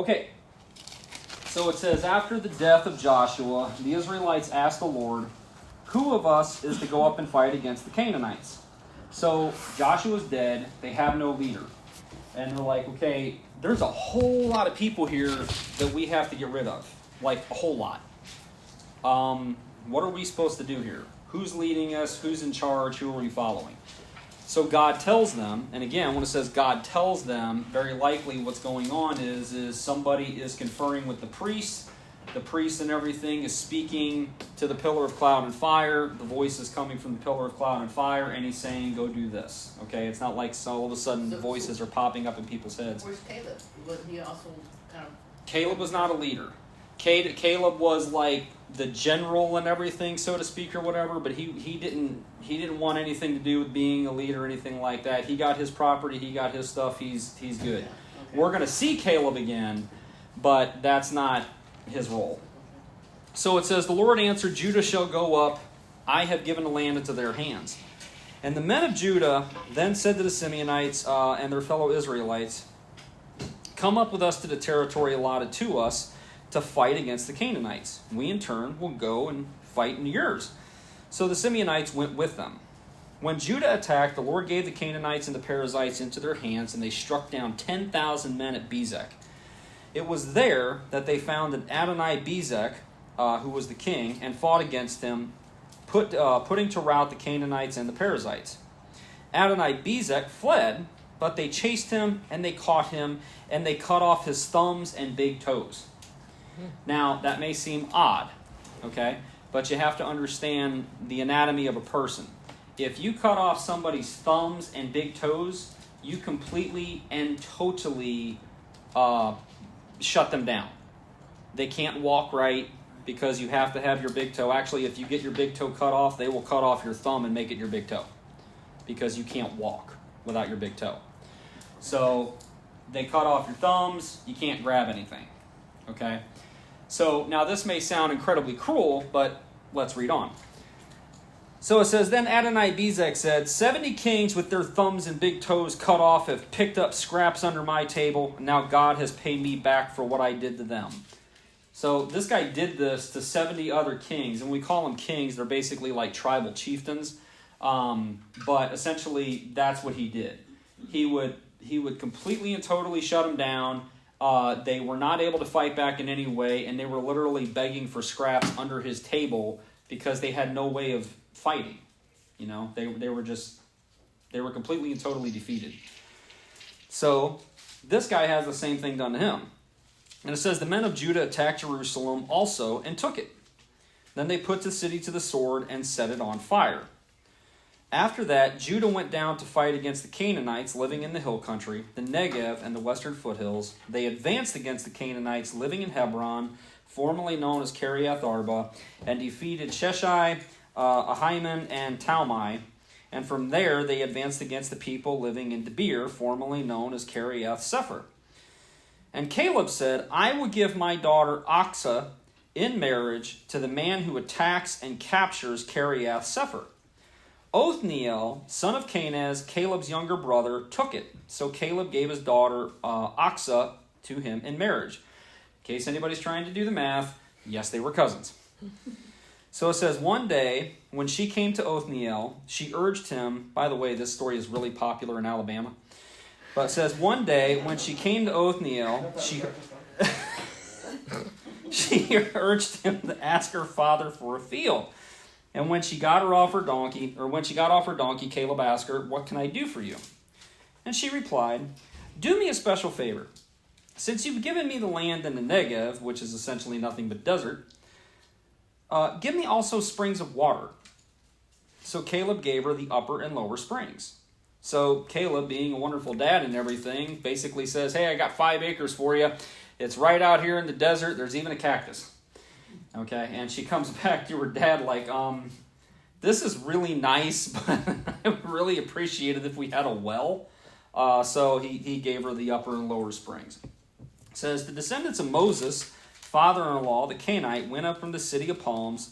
Okay, so it says, after the death of Joshua, the Israelites asked the Lord, who of us is to go up and fight against the Canaanites? So Joshua's dead, they have no leader. And they're like, okay, there's a whole lot of people here that we have to get rid of. Like, a whole lot. What are we supposed to do here? Who's leading us? Who's in charge? Who are we following? So God tells them, and again, when it says God tells them, very likely what's going on is somebody is conferring with the priest. The priest and everything is speaking to the pillar of cloud and fire. The voice is coming from the pillar of cloud and fire, and he's saying, go do this. Okay, it's not like all of a sudden voices are popping up in people's heads. Where's Caleb? Was he also kind of... Caleb was not a leader. Caleb was like the general and everything, so to speak, or whatever, but he didn't want anything to do with being a leader or anything like that. He got his property, he got his stuff, he's good. Okay. We're going to see Caleb again, but that's not his role. So it says, the Lord answered, Judah shall go up, I have given the land into their hands. And the men of Judah then said to the Simeonites and their fellow Israelites, come up with us to the territory allotted to us to fight against the Canaanites. We in turn will go and fight in yours. So the Simeonites went with them. When Judah attacked, the Lord gave the Canaanites and the Perizzites into their hands, and they struck down 10,000 men at Bezek. It was there that they found an Adonai-Bezek, who was the king, and fought against him, putting to rout the Canaanites and the Perizzites. Adonai-Bezek fled, but they chased him, and they caught him, and they cut off his thumbs and big toes. Now, that may seem odd, okay? But you have to understand the anatomy of a person. If you cut off somebody's thumbs and big toes, you completely and totally shut them down. They can't walk right because you have to have your big toe. Actually, if you get your big toe cut off, they will cut off your thumb and make it your big toe because you can't walk without your big toe. So they cut off your thumbs, you can't grab anything, okay? So now this may sound incredibly cruel, but let's read on. So it says, then Adonai-Bezek said, 70 kings with their thumbs and big toes cut off have picked up scraps under my table, and now God has paid me back for what I did to them. So this guy did this to 70 other kings, and we call them kings. They're basically like tribal chieftains, but essentially that's what he did. He would completely and totally shut them down. They were not able to fight back in any way, and they were literally begging for scraps under his table because they had no way of fighting. You know, they were completely and totally defeated. So this guy has the same thing done to him. And it says, the men of Judah attacked Jerusalem also and took it. Then they put the city to the sword and set it on fire. After that, Judah went down to fight against the Canaanites living in the hill country, the Negev and the western foothills. They advanced against the Canaanites living in Hebron, formerly known as Kiriath Arba, and defeated Sheshai, Ahiman, and Talmai. And from there, they advanced against the people living in Debir, formerly known as Kiriath Sepher. And Caleb said, I will give my daughter Aksa in marriage to the man who attacks and captures Kiriath Sepher. Othniel, son of Kenaz, Caleb's younger brother, took it. So Caleb gave his daughter Aksa to him in marriage. In case anybody's trying to do the math, yes, they were cousins. So it says, one day, when she came to Othniel, she urged him. By the way, this story is really popular in Alabama. But it says, one day, when she came to Othniel, she urged him to ask her father for a field. And when she got off her donkey, Caleb asked her, what can I do for you? And she replied, do me a special favor. Since you've given me the land in the Negev, which is essentially nothing but desert, give me also springs of water. So Caleb gave her the upper and lower springs. So Caleb, being a wonderful dad and everything, basically says, hey, I got 5 acres for you. It's right out here in the desert. There's even a cactus. Okay, and she comes back to her dad like, this is really nice, but I would really appreciate it if we had a well. So he gave her the upper and lower springs. It says, the descendants of Moses, father-in-law, the Canaanite, went up from the city of palms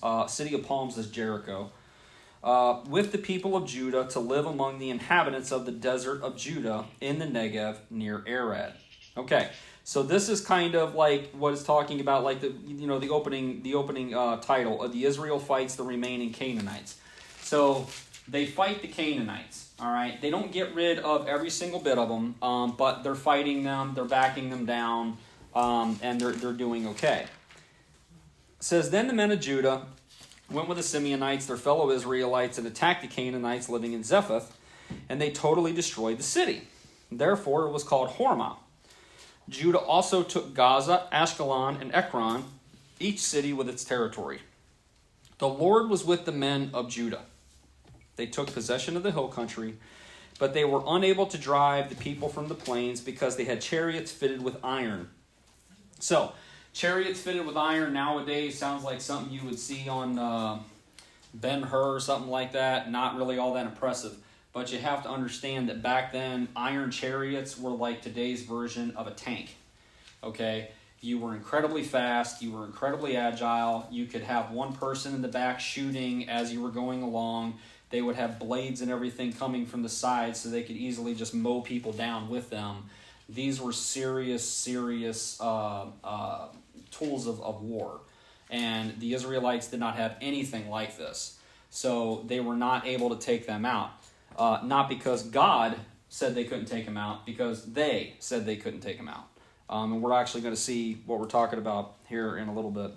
is Jericho, with the people of Judah to live among the inhabitants of the desert of Judah in the Negev near Arad. Okay, So this is kind of like what it's talking about, like the opening title of the Israel fights the remaining Canaanites. So they fight the Canaanites. All right, they don't get rid of every single bit of them, but they're fighting them, they're backing them down, and they're doing okay. It says, then the men of Judah went with the Simeonites, their fellow Israelites, and attacked the Canaanites living in Zephath, and they totally destroyed the city. Therefore, it was called Hormah. Judah also took Gaza, Ashkelon, and Ekron, each city with its territory. The Lord was with the men of Judah. They took possession of the hill country, but they were unable to drive the people from the plains because they had chariots fitted with iron. So, chariots fitted with iron nowadays sounds like something you would see on Ben-Hur or something like that. Not really all that impressive. But you have to understand that back then, iron chariots were like today's version of a tank. Okay? You were incredibly fast. You were incredibly agile. You could have one person in the back shooting as you were going along. They would have blades and everything coming from the sides so they could easily just mow people down with them. These were serious tools of war. And the Israelites did not have anything like this. So they were not able to take them out. Not because God said they couldn't take them out, because they said they couldn't take them out. And we're actually going to see what we're talking about here in a little bit.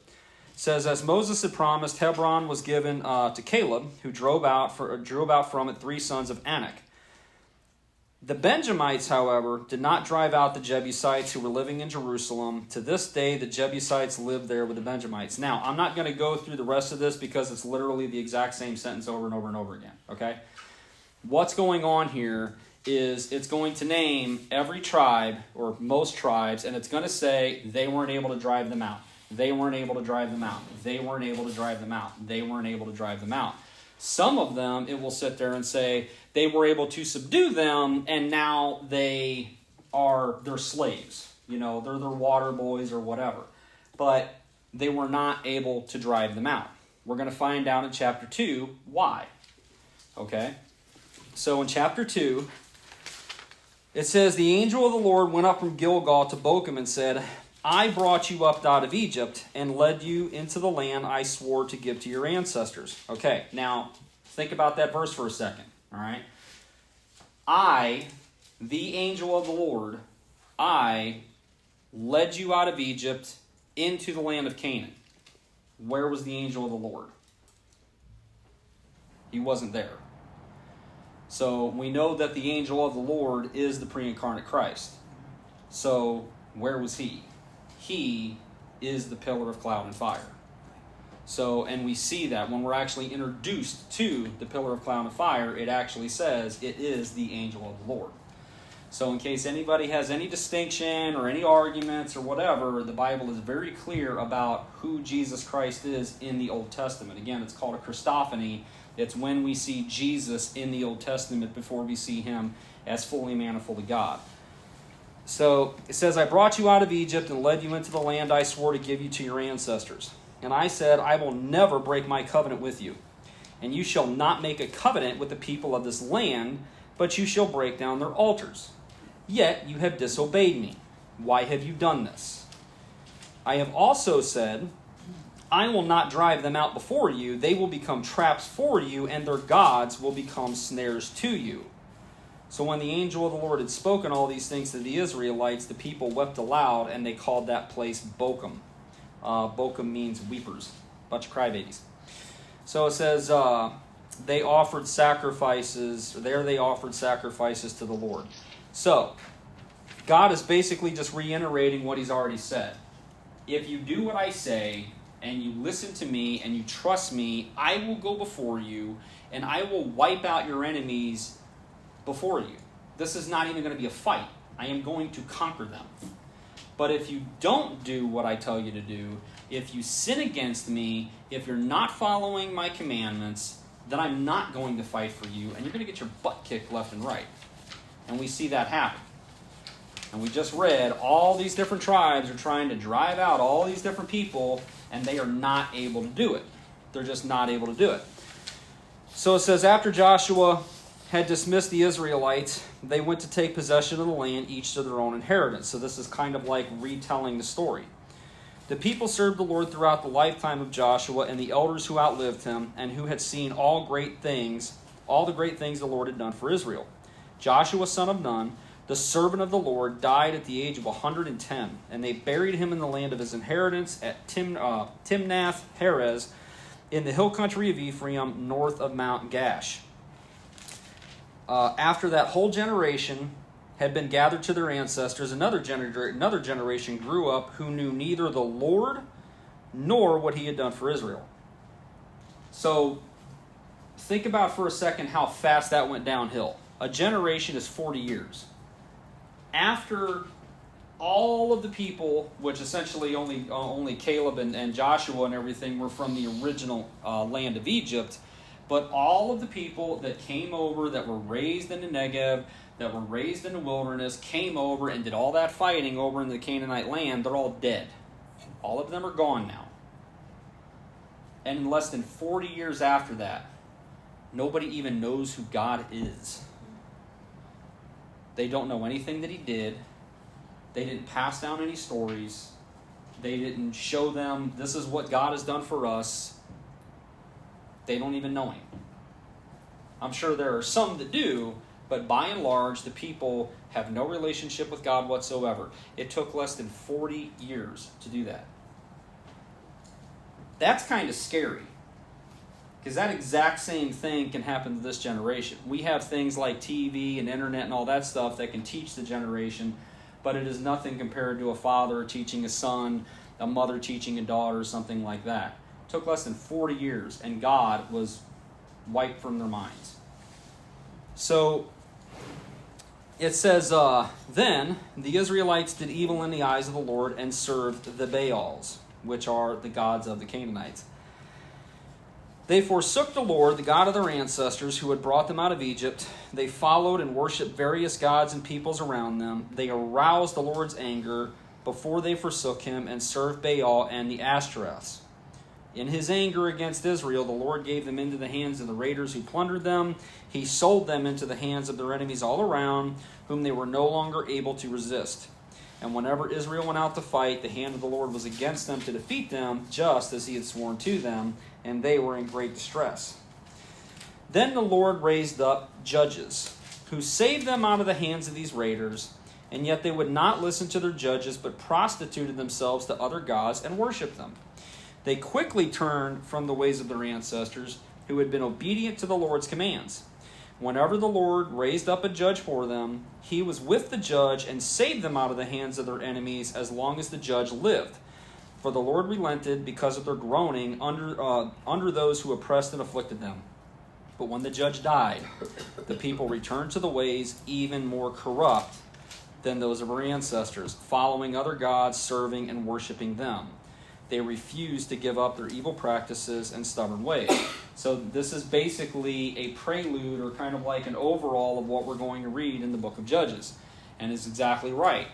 It says, as Moses had promised, Hebron was given to Caleb, who drew about from it 3 sons of Anak. The Benjamites, however, did not drive out the Jebusites who were living in Jerusalem. To this day, the Jebusites live there with the Benjamites. Now, I'm not going to go through the rest of this because it's literally the exact same sentence over and over and over again. Okay? What's going on here is it's going to name every tribe, or most tribes, and it's going to say they weren't able to drive them out. They weren't able to drive them out. They weren't able to drive them out. They weren't able to drive them out. Some of them, it will sit there and say they were able to subdue them, and now they're slaves. You know, they're their water boys or whatever. But they were not able to drive them out. We're going to find out in chapter 2 why. Okay? So in chapter 2, it says, the angel of the Lord went up from Gilgal to Bochum and said, I brought you up out of Egypt and led you into the land I swore to give to your ancestors. Okay, now think about that verse for a second. All right. I, the angel of the Lord, I led you out of Egypt into the land of Canaan. Where was the angel of the Lord? He wasn't there. So we know that the angel of the Lord is the pre-incarnate Christ. So where was he? He is the pillar of cloud and fire. So, and we see that when we're actually introduced to the pillar of cloud and fire, it actually says it is the angel of the Lord. So in case anybody has any distinction or any arguments or whatever, the Bible is very clear about who Jesus Christ is in the Old Testament. Again, it's called a Christophany. It's when we see Jesus in the Old Testament before we see him as fully man and fully God. So it says, I brought you out of Egypt and led you into the land I swore to give you to your ancestors. And I said, I will never break my covenant with you. And you shall not make a covenant with the people of this land, but you shall break down their altars. Yet you have disobeyed me. Why have you done this? I have also said, I will not drive them out before you. They will become traps for you, and their gods will become snares to you. So when the angel of the Lord had spoken all these things to the Israelites, the people wept aloud, and they called that place Bochum. Bochum means weepers, bunch of crybabies. So it says, they offered sacrifices to the Lord. So, God is basically just reiterating what he's already said. If you do what I say, and you listen to me, and you trust me, I will go before you, and I will wipe out your enemies before you. This is not even going to be a fight. I am going to conquer them. But if you don't do what I tell you to do, if you sin against me, if you're not following my commandments, then I'm not going to fight for you, and you're going to get your butt kicked left and right. And we see that happen. And we just read all these different tribes are trying to drive out all these different people, and they are not able to do it. They're just not able to do it. So it says, after Joshua had dismissed the Israelites, they went to take possession of the land, each to their own inheritance. So this is kind of like retelling the story. The people served the Lord throughout the lifetime of Joshua and the elders who outlived him and who had seen all the great things the Lord had done for Israel. Joshua, son of Nun, the servant of the Lord, died at the age of 110, and they buried him in the land of his inheritance at Timnath-Heres in the hill country of Ephraim, north of Mount Gash. After that whole generation had been gathered to their ancestors, another generation grew up who knew neither the Lord nor what he had done for Israel. So think about for a second how fast that went downhill. A generation is 40 years. After all of the people, which essentially only Caleb and Joshua and everything were from the original land of Egypt, but all of the people that came over, that were raised in the Negev, that were raised in the wilderness, came over and did all that fighting over in the Canaanite land, they're all dead. All of them are gone now. And in less than 40 years after that, nobody even knows who God is. They don't know anything that he did. They didn't pass down any stories. They didn't show them, this is what God has done for us. They don't even know him. I'm sure there are some that do, but by and large, the people have no relationship with God whatsoever. It took less than 40 years to do that. That's kind of scary, because that exact same thing can happen to this generation. We have things like TV and internet and all that stuff that can teach the generation, but it is nothing compared to a father teaching a son, a mother teaching a daughter, something like that. It took less than 40 years, and God was wiped from their minds. So it says, Then the Israelites did evil in the eyes of the Lord and served the Baals, which are the gods of the Canaanites. They forsook the Lord, the God of their ancestors, who had brought them out of Egypt. They followed and worshipped various gods and peoples around them. They aroused the Lord's anger before they forsook him and served Baal and the Ashtoreths. In his anger against Israel, the Lord gave them into the hands of the raiders who plundered them. He sold them into the hands of their enemies all around, whom they were no longer able to resist. And whenever Israel went out to fight, the hand of the Lord was against them to defeat them, just as he had sworn to them, and they were in great distress. Then the Lord raised up judges, who saved them out of the hands of these raiders, and yet they would not listen to their judges, but prostituted themselves to other gods and worshipped them. They quickly turned from the ways of their ancestors, who had been obedient to the Lord's commands. Whenever the Lord raised up a judge for them, he was with the judge and saved them out of the hands of their enemies as long as the judge lived. For the Lord relented because of their groaning under those who oppressed and afflicted them. But when the judge died, the people returned to the ways even more corrupt than those of our ancestors, following other gods, serving and worshiping them. They refused to give up their evil practices and stubborn ways. So this is basically a prelude, or kind of like an overall of what we're going to read in the book of Judges. And it's exactly right.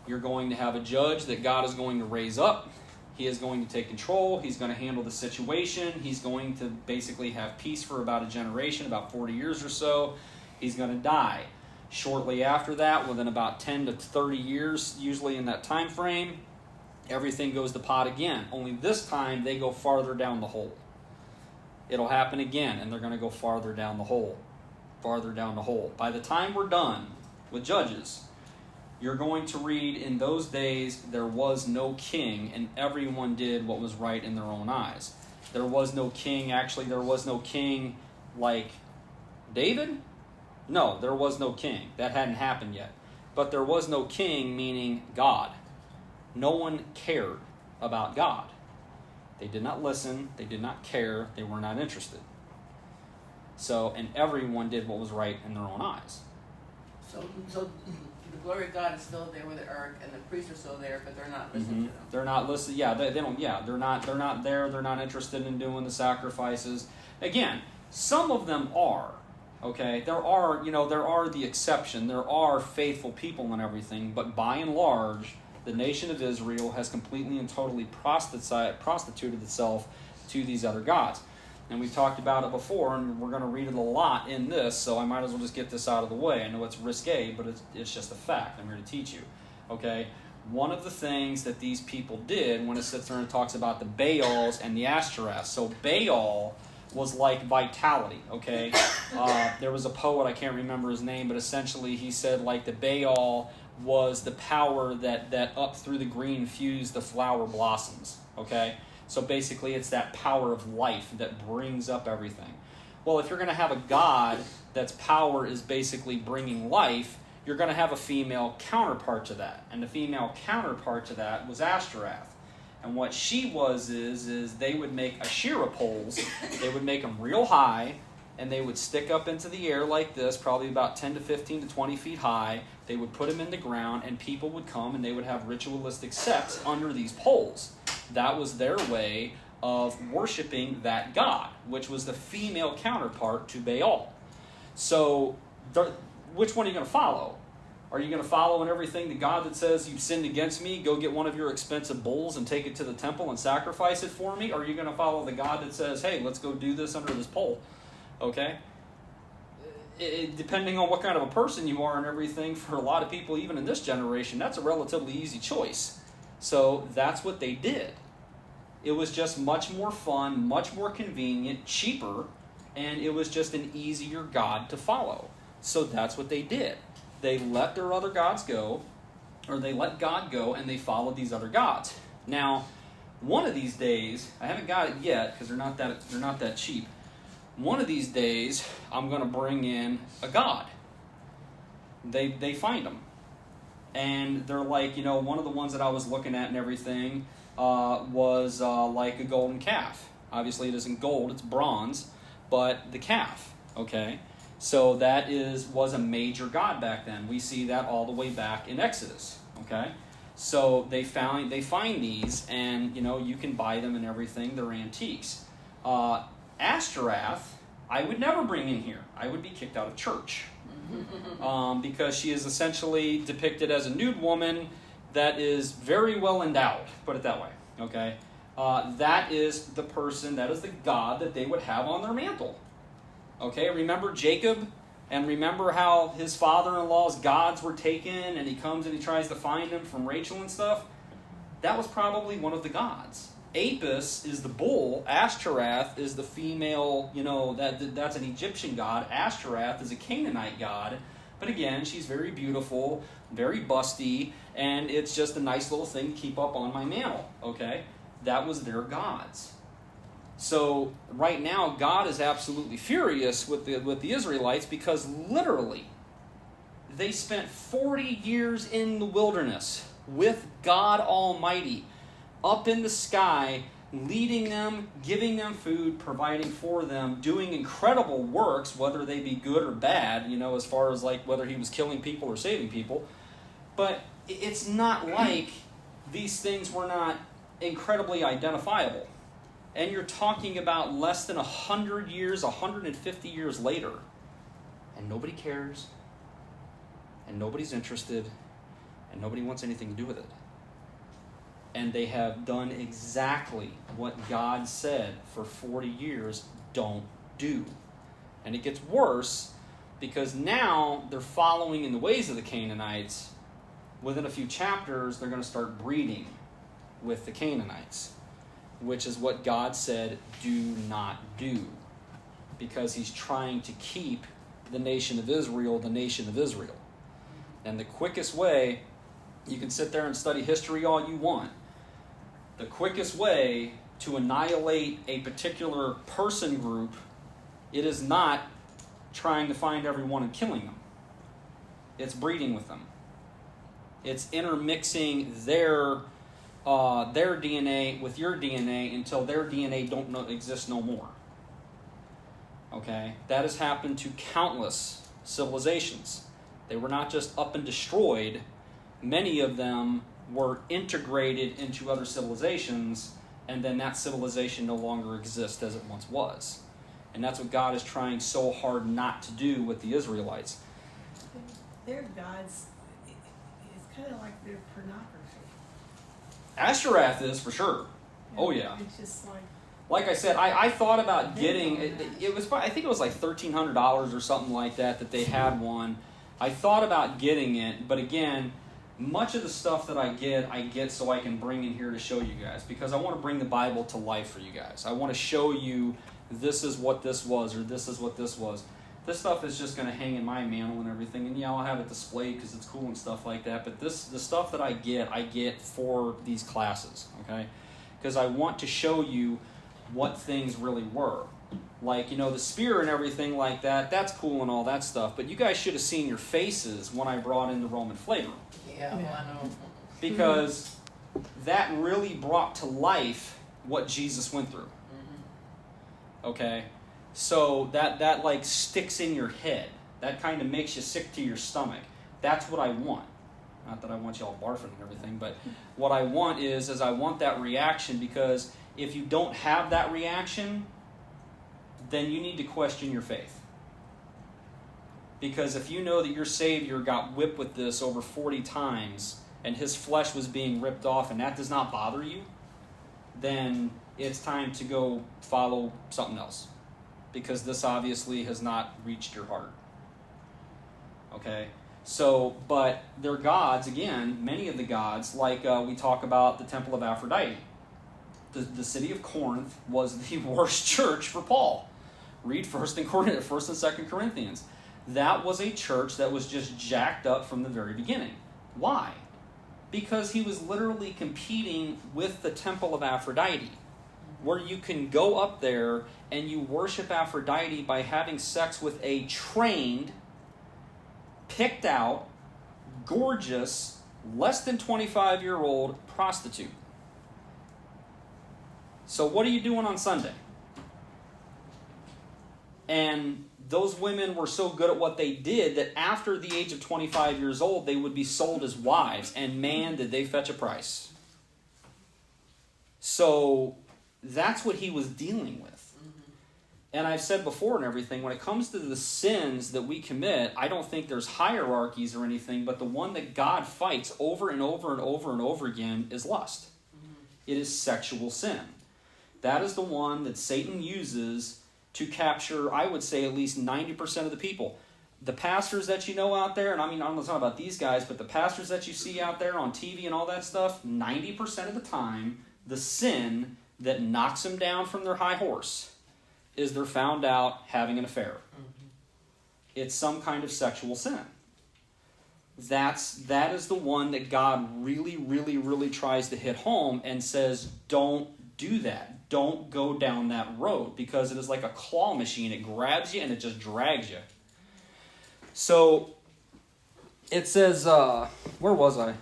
You're going to have a judge that God is going to raise up. He is going to take control. He's going to handle the situation. He's going to basically have peace for about a generation, about 40 years or so. He's going to die. Shortly after that, within about 10 to 30 years, usually in that time frame, everything goes to pot again. Only this time, they go farther down the hole. It'll happen again, and they're going to go farther down the hole. Farther down the hole. By the time we're done with Judges, you're going to read, in those days, there was no king, and everyone did what was right in their own eyes. There was no king. Actually, there was no king like David? No, there was no king. That hadn't happened yet. But there was no king, meaning God. No one cared about God. They did not listen. They did not care. They were not interested. So, and everyone did what was right in their own eyes. So the glory of God is still there with the ark, and the priests are still there, but they're not listening to them. They're not listening. Yeah, they don't. Yeah, they're not there. They're not interested in doing the sacrifices. Again, some of them are. Okay, there are the exception. There are faithful people and everything, but by and large, the nation of Israel has completely and totally prostituted itself to these other gods. And we've talked about it before, and we're going to read it a lot in this, so I might as well just get this out of the way. I know it's risque, but it's just a fact. I'm here to teach you. Okay? One of the things that these people did when it sits there and talks about the Baals and the Ashtoreths. So Baal was like vitality, okay? There was a poet, I can't remember his name, but essentially he said like the Baal was the power that up through the green fused the flower blossoms, okay? So basically it's that power of life that brings up everything. Well, if you're going to have a god that's power is basically bringing life, you're going to have a female counterpart to that. And the female counterpart to that was Ashtoreth. And what she was is they would make Asherah poles. They would make them real high, and they would stick up into the air like this, probably about 10 to 15 to 20 feet high. They would put them in the ground, and people would come, and they would have ritualistic sex under these poles. That was their way of worshiping that god, which was the female counterpart to Baal. So which one are you going to follow? Are you going to follow in everything the God that says you've sinned against me, go get one of your expensive bulls and take it to the temple and sacrifice it for me? Or are you going to follow the God that says, hey, let's go do this under this pole? Okay? Depending on what kind of a person you are and everything, for a lot of people, even in this generation, that's a relatively easy choice. So that's what they did. It was just much more fun, much more convenient, cheaper, and it was just an easier God to follow. So that's what they did. They let their other gods go, or they let God go, and they followed these other gods. Now, one of these days, I haven't got it yet because they're not that cheap. One of these days, I'm going to bring in a god. They find them, and they're like, one of the ones that I was looking at and everything was like a golden calf. Obviously, it isn't gold; it's bronze, but the calf. Okay. So that was a major god back then. We see that all the way back in Exodus. Okay, so they find these, and you can buy them and everything. They're antiques. Ashtoreth, I would never bring in here. I would be kicked out of church because she is essentially depicted as a nude woman that is very well endowed. Put it that way. Okay, that is the person. That is the god that they would have on their mantle. Okay, remember Jacob? And remember how his father-in-law's gods were taken, and he comes and he tries to find them from Rachel and stuff? That was probably one of the gods. Apis is the bull. Ashtoreth is the female, that's an Egyptian god. Ashtoreth is a Canaanite god. But again, she's very beautiful, very busty, and it's just a nice little thing to keep up on my mantle. Okay? That was their gods. So right now, God is absolutely furious with the Israelites because literally they spent 40 years in the wilderness with God Almighty up in the sky, leading them, giving them food, providing for them, doing incredible works, whether they be good or bad, as far as like whether he was killing people or saving people. But it's not like these things were not incredibly identifiable. And you're talking about less than 100 years, 150 years later. And nobody cares. And nobody's interested. And nobody wants anything to do with it. And they have done exactly what God said for 40 years, don't do. And it gets worse because now they're following in the ways of the Canaanites. Within a few chapters, they're going to start breeding with the Canaanites, which is what God said, do not do. Because he's trying to keep the nation of Israel the nation of Israel. And the quickest way, you can sit there and study history all you want, the quickest way to annihilate a particular person group, it is not trying to find everyone and killing them. It's breeding with them. It's intermixing their DNA with your DNA until their DNA don't exist no more. Okay? That has happened to countless civilizations. They were not just up and destroyed. Many of them were integrated into other civilizations, and then that civilization no longer exists as it once was. And that's what God is trying so hard not to do with the Israelites. Their gods, it's kind of like their pornography. Ashtoreth is, for sure. Oh, yeah. It's just like... like I said, I thought about getting it was I think it was like $1,300 or something like that they had one. I thought about getting it, but again, much of the stuff that I get so I can bring in here to show you guys, because I want to bring the Bible to life for you guys. I want to show you this is what this was, or this is what this was. This stuff is just going to hang in my mantle and everything, and yeah, I'll have it displayed because it's cool and stuff like that, but the stuff that I get for these classes, okay? Because I want to show you what things really were. Like, the spear and everything like that, that's cool and all that stuff, but you guys should have seen your faces when I brought in the Roman flavor. Yeah, well, I know. Because that really brought to life what Jesus went through. Okay? So that like sticks in your head. That kind of makes you sick to your stomach. That's what I want. Not that I want y'all barfing and everything, but what I want is I want that reaction, because if you don't have that reaction, then you need to question your faith. Because if you know that your Savior got whipped with this over 40 times and his flesh was being ripped off and that does not bother you, then it's time to go follow something else. Because this obviously has not reached your heart. Okay? So, but their gods, again, many of the gods, like we talk about the Temple of Aphrodite. The city of Corinth was the worst church for Paul. Read 1st and 2nd Corinthians. That was a church that was just jacked up from the very beginning. Why? Because he was literally competing with the Temple of Aphrodite, where you can go up there and you worship Aphrodite by having sex with a trained, picked out, gorgeous, less than 25-year-old prostitute. So what are you doing on Sunday? And those women were so good at what they did that after the age of 25 years old, they would be sold as wives. And man, did they fetch a price. So that's what he was dealing with. And I've said before and everything, when it comes to the sins that we commit, I don't think there's hierarchies or anything, but the one that God fights over and over and over and over again is lust. It is sexual sin. That is the one that Satan uses to capture, I would say, at least 90% of the people. The pastors that you know out there, and I mean, I'm not talking about these guys, but the pastors that you see out there on TV and all that stuff, 90% of the time, the sin that knocks them down from their high horse is they're found out having an affair. It's some kind of sexual sin. That is the one that God really, really, really tries to hit home and says, don't do that. Don't go down that road, because it is like a claw machine. It grabs you and it just drags you. So it says, where was I?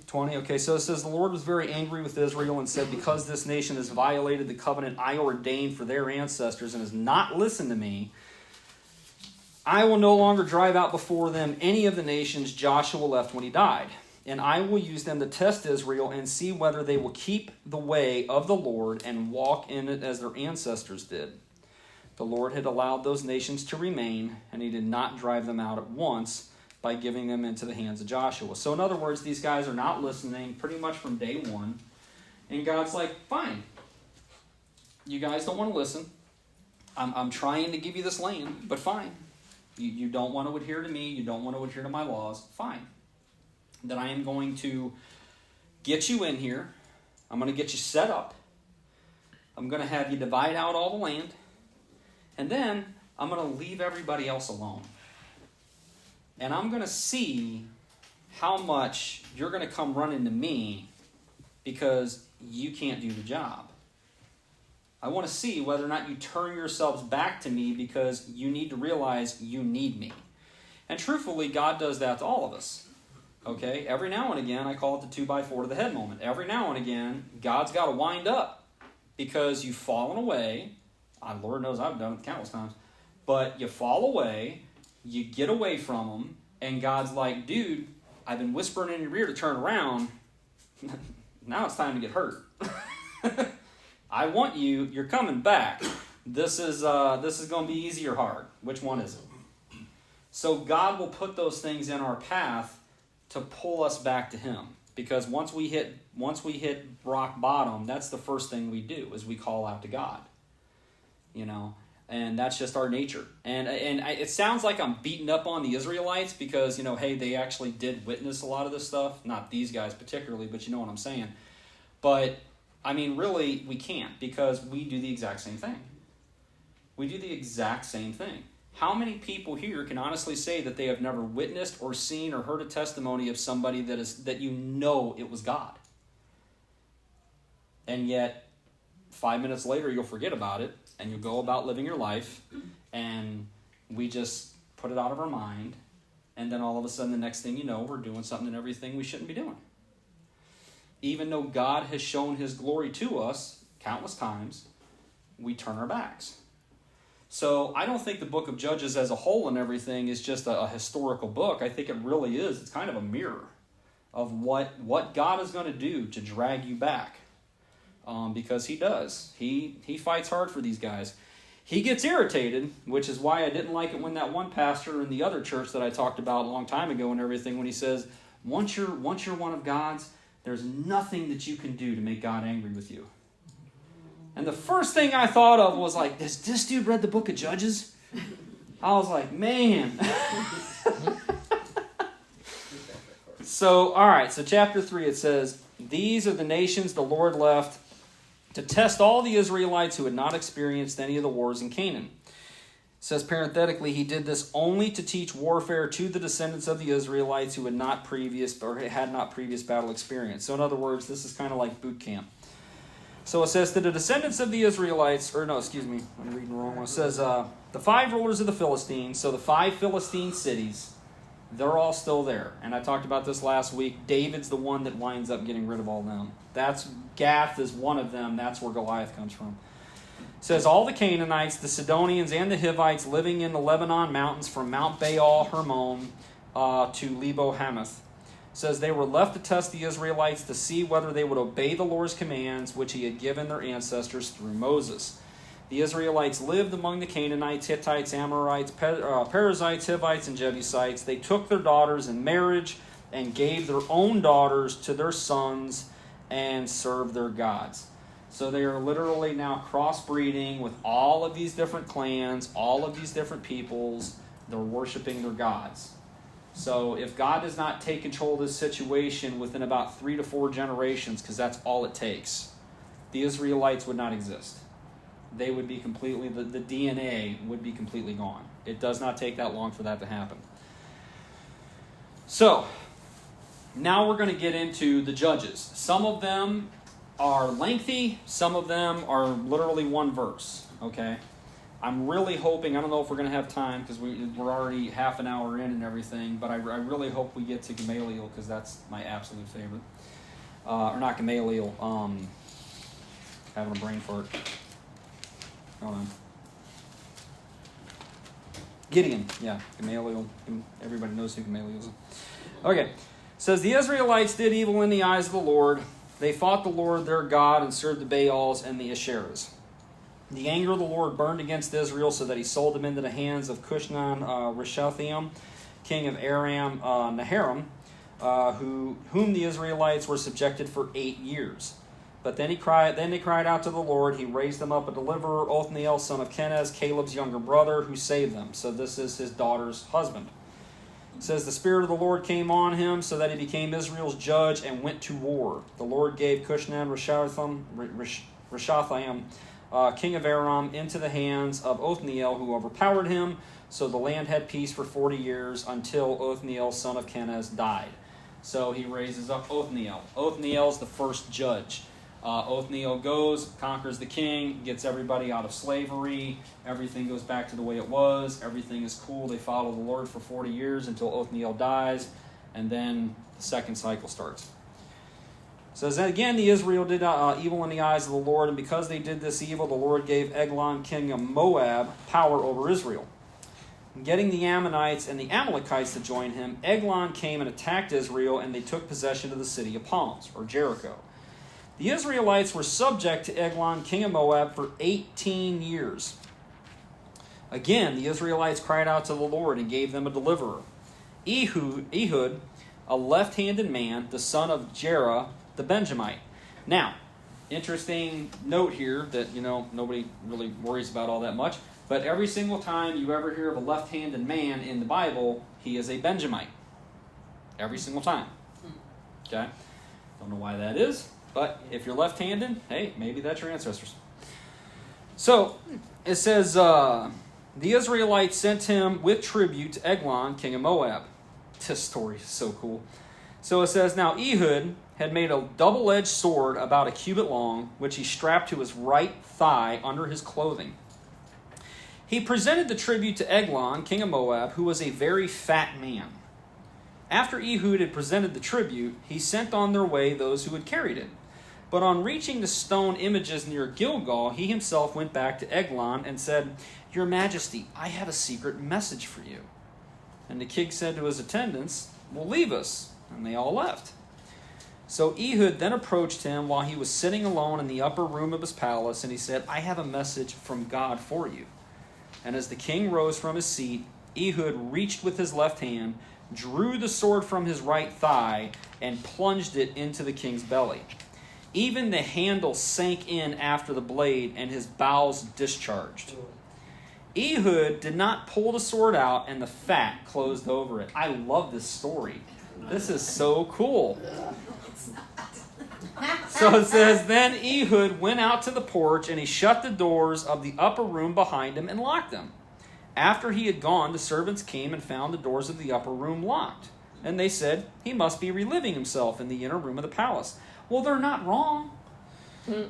20. Okay, so it says, the Lord was very angry with Israel and said, because this nation has violated the covenant I ordained for their ancestors and has not listened to me, I will no longer drive out before them any of the nations Joshua left when he died. And I will use them to test Israel and see whether they will keep the way of the Lord and walk in it as their ancestors did. The Lord had allowed those nations to remain, and he did not drive them out at once by giving them into the hands of Joshua. So in other words, these guys are not listening pretty much from day one. And God's like, fine. You guys don't want to listen. I'm trying to give you this land, but fine. You don't want to adhere to me. You don't want to adhere to my laws. Fine. That I am going to get you in here. I'm going to get you set up. I'm going to have you divide out all the land. And then I'm going to leave everybody else alone. And I'm going to see how much you're going to come running to me because you can't do the job. I want to see whether or not you turn yourselves back to me because you need to realize you need me. And truthfully, God does that to all of us. Okay, every now and again, I call it the 2x4 to the head moment. Every now and again, God's got to wind up because you've fallen away. Lord knows I've done it countless times. But you fall away, you get away from him, and God's like, dude, I've been whispering in your ear to turn around. Now it's time to get hurt. I want you. You're coming back. This is going to be easy or hard. Which one is it? So God will put those things in our path to pull us back to him. because once we hit rock bottom, that's the first thing we do is we call out to God, and that's just our nature. And it sounds like I'm beating up on the Israelites because hey, they actually did witness a lot of this stuff, not these guys particularly, but you know what I'm saying. But I mean, really, we can't, because we do the exact same thing. We do the exact same thing. How many people here can honestly say that they have never witnessed or seen or heard a testimony of somebody that it was God? And yet, 5 minutes later, you'll forget about it, and you'll go about living your life, and we just put it out of our mind, and then all of a sudden, the next thing you know, we're doing something and everything we shouldn't be doing. Even though God has shown his glory to us countless times, we turn our backs. So I don't think the book of Judges as a whole and everything is just a historical book. I think it really is. It's kind of a mirror of what God is going to do to drag you back. Because he does. He fights hard for these guys. He gets irritated, which is why I didn't like it when that one pastor in the other church that I talked about a long time ago and everything, when he says, once you're one of God's, there's nothing that you can do to make God angry with you. And the first thing I thought of was like, has this dude read the book of Judges? I was like, man. So, all right, so chapter 3, it says, these are the nations the Lord left to test all the Israelites who had not experienced any of the wars in Canaan. It says parenthetically, he did this only to teach warfare to the descendants of the Israelites who had not previous battle experience. So in other words, this is kind of like boot camp. So it says to the descendants of the Israelites, I'm reading wrong one. It says the 5 rulers of the Philistines, so the 5 Philistine cities, they're all still there. And I talked about this last week. David's the one that winds up getting rid of all them. Gath is one of them. That's where Goliath comes from. It says, all the Canaanites, the Sidonians, and the Hivites living in the Lebanon mountains from Mount Baal Hermon to Lebo Hamath. It says they were left to test the Israelites to see whether they would obey the Lord's commands, which he had given their ancestors through Moses. The Israelites lived among the Canaanites, Hittites, Amorites, Perizzites, Hivites, and Jebusites. They took their daughters in marriage and gave their own daughters to their sons and served their gods. So they are literally now crossbreeding with all of these different clans, all of these different peoples. They're worshiping their gods. So if God does not take control of this situation within about 3 to 4 generations, because that's all it takes, the Israelites would not exist. They would be completely, the DNA would be completely gone. It does not take that long for that to happen. So, now we're going to get into the Judges. Some of them are lengthy. Some of them are literally one verse. Okay? I'm really hoping, I don't know if we're going to have time because we're already half an hour in and everything, but I really hope we get to Gamaliel because that's my absolute favorite. Or not Gamaliel, having a brain fart. Hold on. Gideon, yeah, Gamaliel. Everybody knows who Gamaliel is. Okay, it says, the Israelites did evil in the eyes of the Lord. They fought the Lord their God and served the Baals and the Asherahs. The anger of the Lord burned against Israel so that he sold them into the hands of Cushnan-Rishathaim, king of Aram Naharaim, whom the Israelites were subjected for 8 years. But then they cried out to the Lord. He raised them up a deliverer, Othniel, son of Kenaz, Caleb's younger brother, who saved them. So this is his daughter's husband. It says, the Spirit of the Lord came on him so that he became Israel's judge and went to war. The Lord gave Cushnan-Rishathaim, king of Aram, into the hands of Othniel, who overpowered him. So the land had peace for 40 years until Othniel, son of Kenaz, died. So he raises up Othniel. Othniel's the first judge. Othniel goes, conquers the king, gets everybody out of slavery. Everything goes back to the way it was. Everything is cool. They follow the Lord for 40 years until Othniel dies. And then the second cycle starts. It says, again, the Israel did evil in the eyes of the Lord, and because they did this evil, the Lord gave Eglon, king of Moab, power over Israel. Getting the Ammonites and the Amalekites to join him, Eglon came and attacked Israel, and they took possession of the city of palms, or Jericho. The Israelites were subject to Eglon, king of Moab, for 18 years. Again, the Israelites cried out to the Lord and gave them a deliverer. Ehud, a left-handed man, the son of Jerah the Benjamite. Now, interesting note here that, nobody really worries about all that much, but every single time you ever hear of a left-handed man in the Bible, he is a Benjamite. Every single time. Okay? Don't know why that is, but if you're left-handed, hey, maybe that's your ancestors. So, it says, the Israelites sent him with tribute to Eglon, king of Moab. This story is so cool. So it says, now Ehud had made a double-edged sword about a cubit long, which he strapped to his right thigh under his clothing. He presented the tribute to Eglon, king of Moab, who was a very fat man. After Ehud had presented the tribute, he sent on their way those who had carried it. But on reaching the stone images near Gilgal, he himself went back to Eglon and said, Your Majesty, I have a secret message for you. And the king said to his attendants, Well, leave us. And they all left. So Ehud then approached him while he was sitting alone in the upper room of his palace, and he said, I have a message from God for you. And as the king rose from his seat, Ehud reached with his left hand, drew the sword from his right thigh, and plunged it into the king's belly. Even the handle sank in after the blade, and his bowels discharged. Ehud did not pull the sword out, and the fat closed over it. I love this story. This is so cool. So it says, Then Ehud went out to the porch, and he shut the doors of the upper room behind him and locked them. After he had gone, the servants came and found the doors of the upper room locked. And they said, He must be reliving himself in the inner room of the palace. Well, they're not wrong.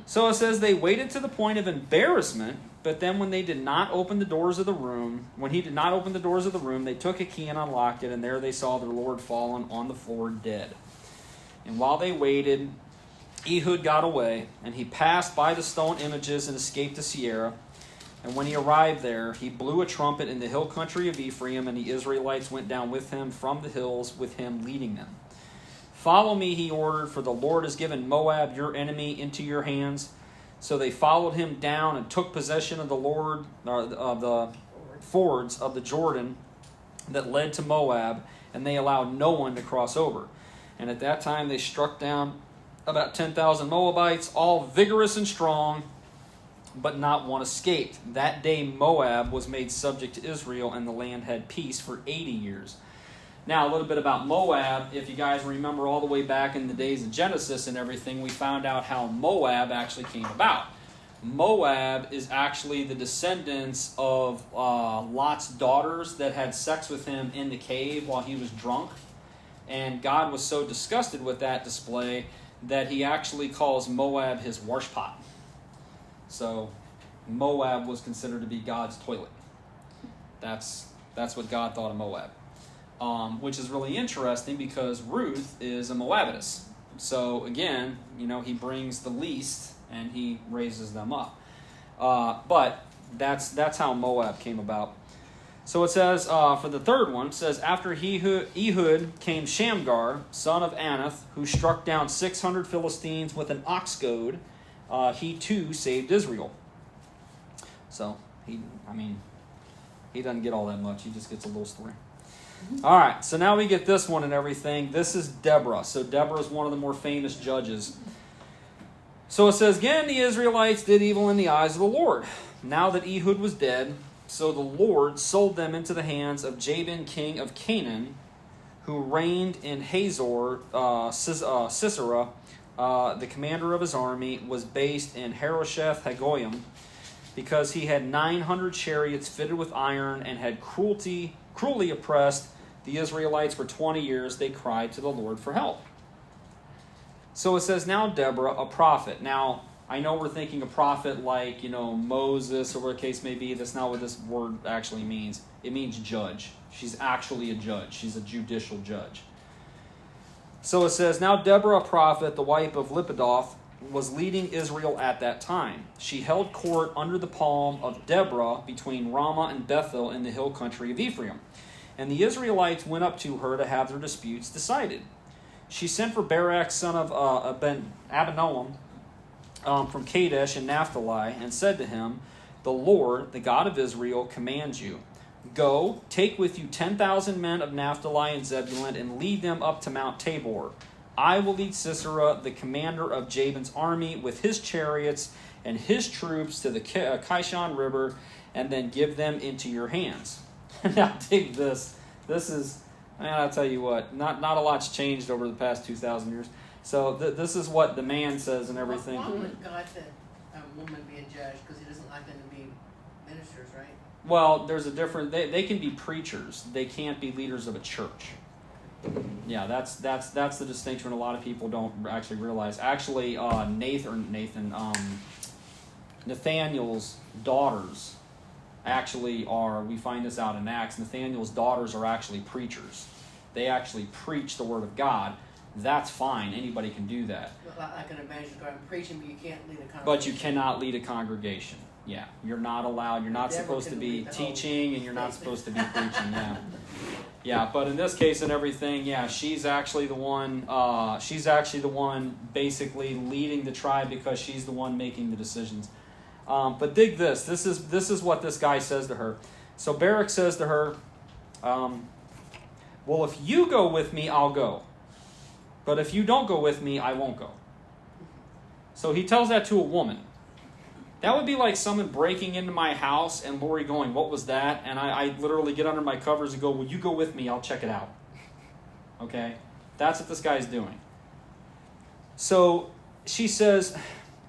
So it says they waited to the point of embarrassment, but then when he did not open the doors of the room, they took a key and unlocked it, and there they saw their Lord fallen on the floor dead. And while they waited, Ehud got away, and he passed by the stone images and escaped to Sierra. And when he arrived there, he blew a trumpet in the hill country of Ephraim, and the Israelites went down with him from the hills, with him leading them. Follow me, he ordered, for the Lord has given Moab, your enemy, into your hands. So they followed him down and took possession of the fords of the Jordan that led to Moab, and they allowed no one to cross over. And at that time they struck down about 10,000 Moabites, all vigorous and strong, but not one escaped. That day Moab was made subject to Israel, and the land had peace for 80 years. Now, a little bit about Moab. If you guys remember all the way back in the days of Genesis and everything, we found out how Moab actually came about. Moab is actually the descendants of Lot's daughters that had sex with him in the cave while he was drunk. And God was so disgusted with that display that he actually calls Moab his washpot. So Moab was considered to be God's toilet. That's what God thought of Moab. Which is really interesting because Ruth is a Moabitess. So again, he brings the least and he raises them up. But that's how Moab came about. So it says, for the third one, it says, After Ehud came Shamgar, son of Anath, who struck down 600 Philistines with an ox goad. He too saved Israel. So, he doesn't get all that much. He just gets a little story. All right, so now we get this one and everything. This is Deborah. So Deborah is one of the more famous judges. So it says, Again, the Israelites did evil in the eyes of the Lord. Now that Ehud was dead, so the Lord sold them into the hands of Jabin, king of Canaan, who reigned in Hazor. Sisera, the commander of his army, was based in Harosheth Hagoyim, because he had 900 chariots fitted with iron and had cruelly oppressed the Israelites for 20 years. They cried to the Lord for help. So it says, now Deborah, a prophet. Now, I know we're thinking a prophet like, Moses or whatever the case may be. That's not what this word actually means. It means judge. She's actually a judge. She's a judicial judge. So it says, now Deborah, a prophet, the wife of Lapidoth, was leading Israel at that time. She held court under the palm of Deborah between Ramah and Bethel in the hill country of Ephraim. And the Israelites went up to her to have their disputes decided. She sent for Barak, son of Abinoam, from Kadesh in Naphtali, and said to him, The Lord, the God of Israel, commands you, Go, take with you 10,000 men of Naphtali and Zebulun, and lead them up to Mount Tabor. I will lead Sisera, the commander of Jabin's army, with his chariots and his troops to the Kishon River, and then give them into your hands. Now dig this. This is, man, I'll tell you what, not a lot's changed over the past 2,000 years. So this is what the man says and everything. Why would God let a woman be a judge? Because he doesn't like them to be ministers, right? Well, there's a different, they can be preachers. They can't be leaders of a church. Yeah, that's the distinction a lot of people don't actually realize. Actually, Nathaniel's daughters actually are, we find this out in Acts, Nathaniel's daughters are actually preachers. They actually preach the word of God. That's fine. Anybody can do that. Well, I can imagine going preaching, but you can't lead a congregation. But you cannot lead a congregation. Yeah, you're not allowed. You're not supposed to be teaching, and you're not supposed to be preaching. Yeah, yeah. But in this case and everything, yeah, she's actually the one. She's actually the one basically leading the tribe because she's the one making the decisions. But dig this. This is what this guy says to her. So Barak says to her, "Well, if you go with me, I'll go. But if you don't go with me, I won't go." So he tells that to a woman. That would be like someone breaking into my house and Lori going, "What was that?" And I literally get under my covers and go, "Well, you go with me. I'll check it out." Okay? That's what this guy's doing. So she says,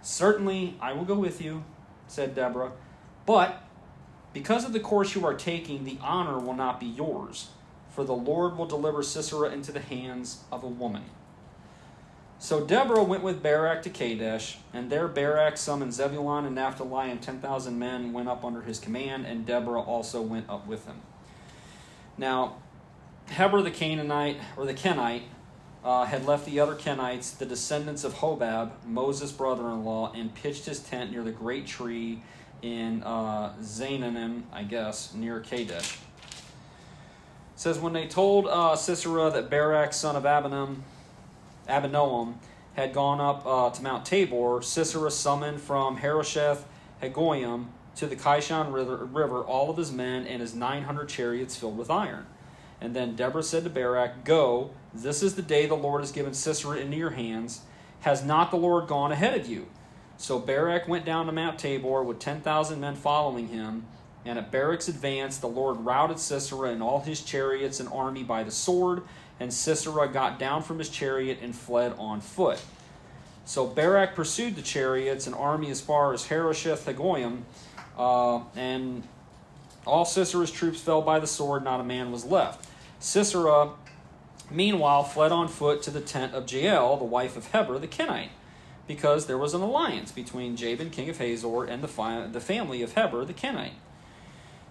"Certainly, I will go with you," said Deborah. "But because of the course you are taking, the honor will not be yours, for the Lord will deliver Sisera into the hands of a woman." So Deborah went with Barak to Kadesh, and there Barak summoned Zebulun and Naphtali, and 10,000 men went up under his command, and Deborah also went up with him. Now, Heber the Canaanite, or the Kenite, had left the other Kenites, the descendants of Hobab, Moses' brother-in-law, and pitched his tent near the great tree in Zaananim, I guess, near Kadesh. It says, when they told Sisera that Barak, son of Abinoam, had gone up to Mount Tabor, Sisera summoned from Harosheth Hagoyim to the Kishon River all of his men and his 900 chariots filled with iron. And then Deborah said to Barak, "Go, this is the day the Lord has given Sisera into your hands. Has not the Lord gone ahead of you?" So Barak went down to Mount Tabor with 10,000 men following him. And at Barak's advance, the Lord routed Sisera and all his chariots and army by the sword, and Sisera got down from his chariot and fled on foot. So Barak pursued the chariots and army as far as Harosheth Hagoyim, and all Sisera's troops fell by the sword, not a man was left. Sisera, meanwhile, fled on foot to the tent of Jael, the wife of Heber the Kenite, because there was an alliance between Jabin, king of Hazor, and the family of Heber the Kenite.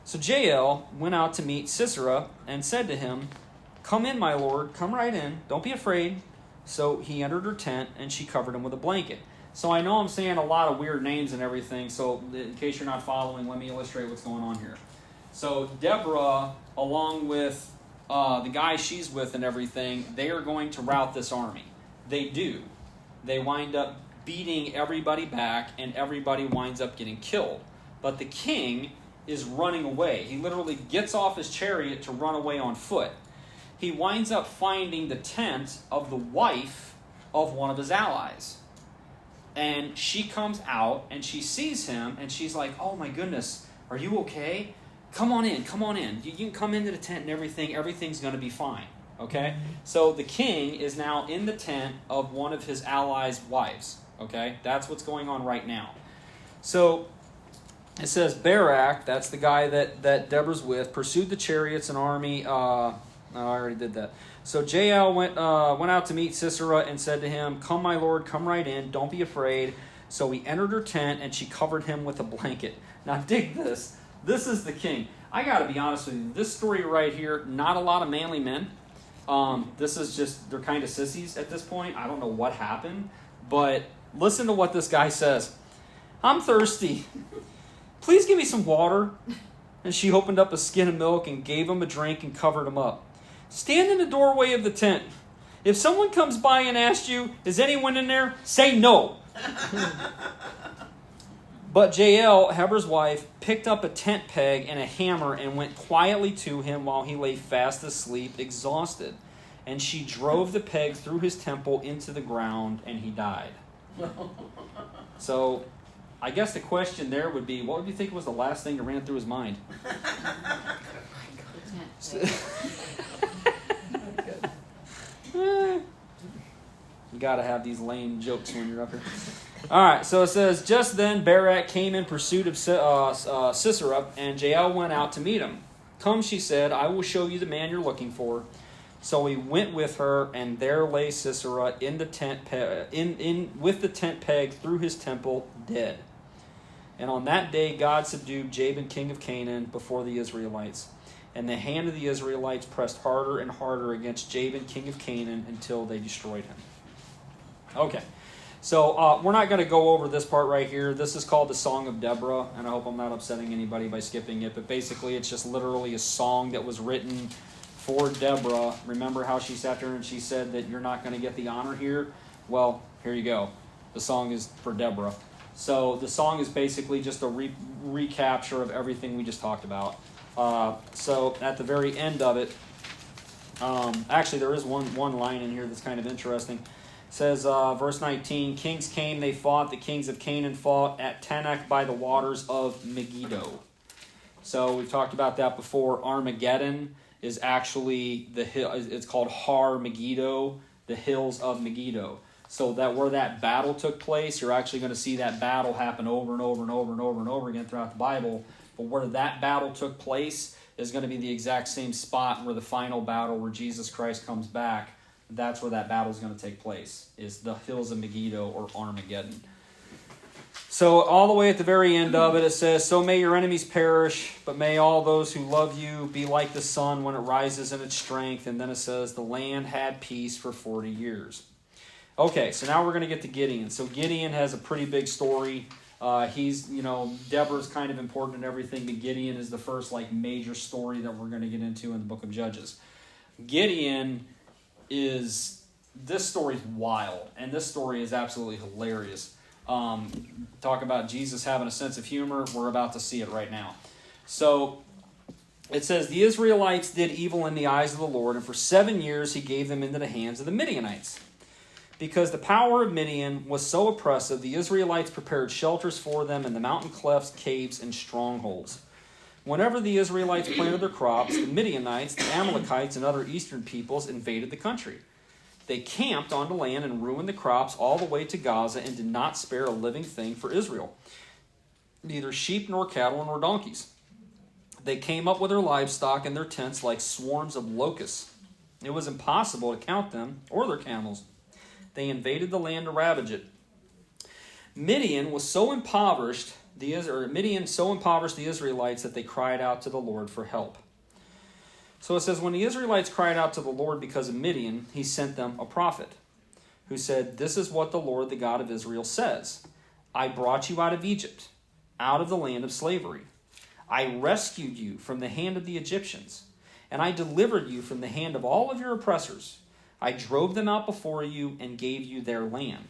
So Jael went out to meet Sisera and said to him, "Come in, my lord, come right in, don't be afraid." So he entered her tent, and she covered him with a blanket. So I know I'm saying a lot of weird names and everything, so in case you're not following, let me illustrate what's going on here. So Deborah, along with the guy she's with and everything, they are going to rout this army. They do. They wind up beating everybody back, and everybody winds up getting killed. But the king is running away. He literally gets off his chariot to run away on foot. He winds up finding the tent of the wife of one of his allies. And she comes out, and she sees him, and she's like, "Oh my goodness, are you okay? Come on in, come on in. You can come into the tent and everything. Everything's going to be fine." Okay? So the king is now in the tent of one of his allies' wives. Okay? That's what's going on right now. So it says Barak, that's the guy that Deborah's with, pursued the chariots and army. I already did that. So Jael went out to meet Sisera and said to him, "Come, my lord, come right in. Don't be afraid." So he entered her tent, and she covered him with a blanket. Now dig this. This is the king. I got to be honest with you. This story right here, not a lot of manly men. This is just, they're kind of sissies at this point. I don't know what happened. But listen to what this guy says. "I'm thirsty. Please give me some water." And she opened up a skin of milk and gave him a drink and covered him up. "Stand in the doorway of the tent. If someone comes by and asks you, 'Is anyone in there?' say no." But Jael, Heber's wife, picked up a tent peg and a hammer and went quietly to him while he lay fast asleep, exhausted. And she drove the peg through his temple into the ground, and he died. So, I guess the question there would be, what would you think was the last thing that ran through his mind? You gotta have these lame jokes when you're up here. All right, so it says, just then Barak came in pursuit of Sisera, and Jael went out to meet him. Come, she said, I will show you the man you're looking for. So he went with her, and there lay Sisera in the tent with the tent peg through his temple, dead. And on that day God subdued Jabin, king of Canaan, before the Israelites. And the hand of the Israelites pressed harder and harder against Jabin, king of Canaan, until they destroyed him. Okay, so we're not going to go over this part right here. This is called the Song of Deborah, and I hope I'm not upsetting anybody by skipping it. But basically, it's just literally a song that was written for Deborah. Remember how she sat there and she said that you're not going to get the honor here? Well, here you go. The song is for Deborah. So the song is basically just a recapture of everything we just talked about. So at the very end of it, actually there is one line in here that's kind of interesting. It says, verse 19, kings came, they fought, the kings of Canaan fought at Tanakh by the waters of Megiddo. So we've talked about that before. Armageddon is actually the hill. It's called Har Megiddo, the hills of Megiddo. So that where that battle took place, you're actually going to see that battle happen over and over and over and over and over again throughout the Bible. But where that battle took place is going to be the exact same spot where the final battle, where Jesus Christ comes back. That's where that battle is going to take place, is the hills of Megiddo or Armageddon. So all the way at the very end of it, it says, so may your enemies perish, but may all those who love you be like the sun when it rises in its strength. And then it says, the land had peace for 40 years. Okay, so now we're going to get to Gideon. So Gideon has a pretty big story. Deborah's kind of important in everything, but Gideon is the first major story that we're going to get into in the book of Judges. This story is wild, and this story is absolutely hilarious. Talk about Jesus having a sense of humor. We're about to see it right now. So it says, the Israelites did evil in the eyes of the Lord, and for 7 years he gave them into the hands of the Midianites. Because the power of Midian was so oppressive, the Israelites prepared shelters for them in the mountain clefts, caves, and strongholds. Whenever the Israelites planted their crops, the Midianites, the Amalekites, and other eastern peoples invaded the country. They camped on the land and ruined the crops all the way to Gaza and did not spare a living thing for Israel, neither sheep nor cattle nor donkeys. They came up with their livestock and their tents like swarms of locusts. It was impossible to count them or their camels. They invaded the land to ravage it. Midian so impoverished the Israelites that they cried out to the Lord for help. So it says, when the Israelites cried out to the Lord because of Midian, he sent them a prophet who said, this is what the Lord, the God of Israel, says. I brought you out of Egypt, out of the land of slavery. I rescued you from the hand of the Egyptians, and I delivered you from the hand of all of your oppressors. I drove them out before you and gave you their land.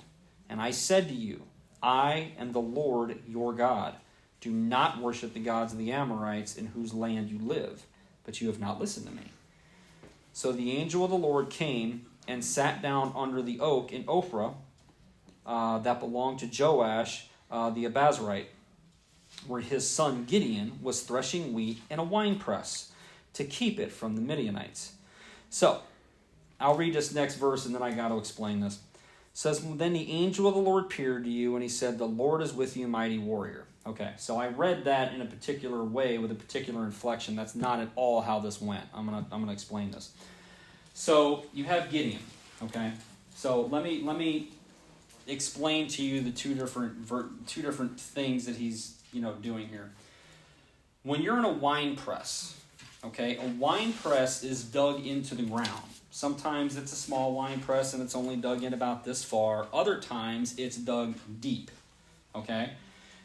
And I said to you, I am the Lord your God. Do not worship the gods of the Amorites in whose land you live. But you have not listened to me. So the angel of the Lord came and sat down under the oak in Ophrah that belonged to Joash the Abiezrite, where his son Gideon was threshing wheat in a winepress to keep it from the Midianites. So, I'll read this next verse and then I got to explain this. It says, then the angel of the Lord appeared to you and he said, the Lord is with you, mighty warrior. Okay, so I read that in a particular way with a particular inflection. That's not at all how this went. I'm gonna explain this. So you have Gideon. Okay, so let me explain to you the two different things that he's doing here. When you're in a wine press, okay, a wine press is dug into the ground. Sometimes it's a small wine press and it's only dug in about this far. Other times it's dug deep. Okay.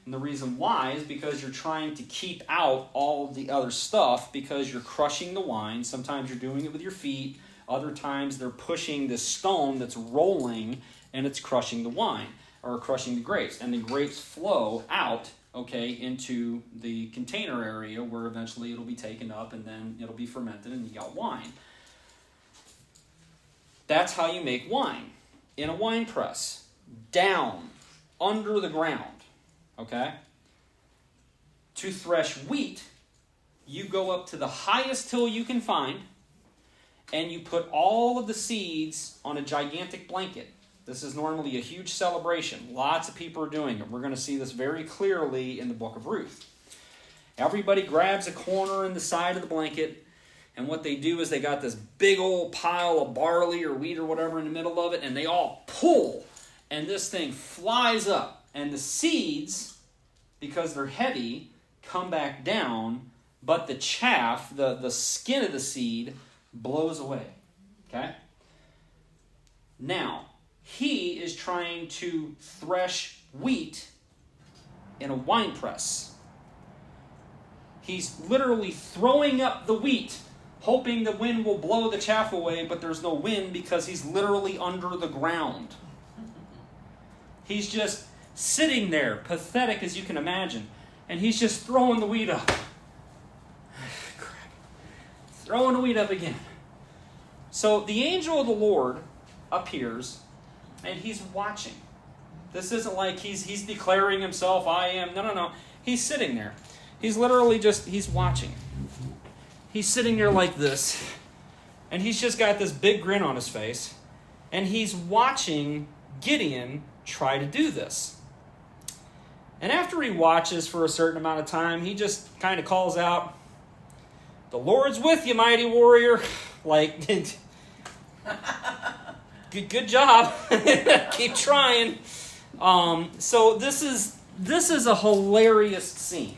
And the reason why is because you're trying to keep out all the other stuff because you're crushing the wine. Sometimes you're doing it with your feet. Other times they're pushing this stone that's rolling and it's crushing the wine or crushing the grapes. And the grapes flow out okay, into the container area where eventually it'll be taken up and then it'll be fermented and you got wine. That's how you make wine, in a wine press, down, under the ground, okay? To thresh wheat, you go up to the highest hill you can find, and you put all of the seeds on a gigantic blanket. This is normally a huge celebration. Lots of people are doing it. We're going to see this very clearly in the book of Ruth. Everybody grabs a corner in the side of the blanket, and what they do is they got this big old pile of barley or wheat or whatever in the middle of it, and they all pull, and this thing flies up. And the seeds, because they're heavy, come back down, but the chaff, the skin of the seed, blows away. Okay? Now, he is trying to thresh wheat in a wine press. He's literally throwing up the wheat, hoping the wind will blow the chaff away, but there's no wind because he's literally under the ground. He's just sitting there, pathetic as you can imagine, and he's just throwing the wheat up. Throwing the wheat up again. So the angel of the Lord appears, and he's watching. This isn't like he's declaring himself, I am. No. He's sitting there. He's literally he's watching. He's sitting there like this, and he's just got this big grin on his face, and he's watching Gideon try to do this. And after he watches for a certain amount of time, he just kind of calls out, "The Lord's with you, mighty warrior." Like, good job. Keep trying. So this is a hilarious scene.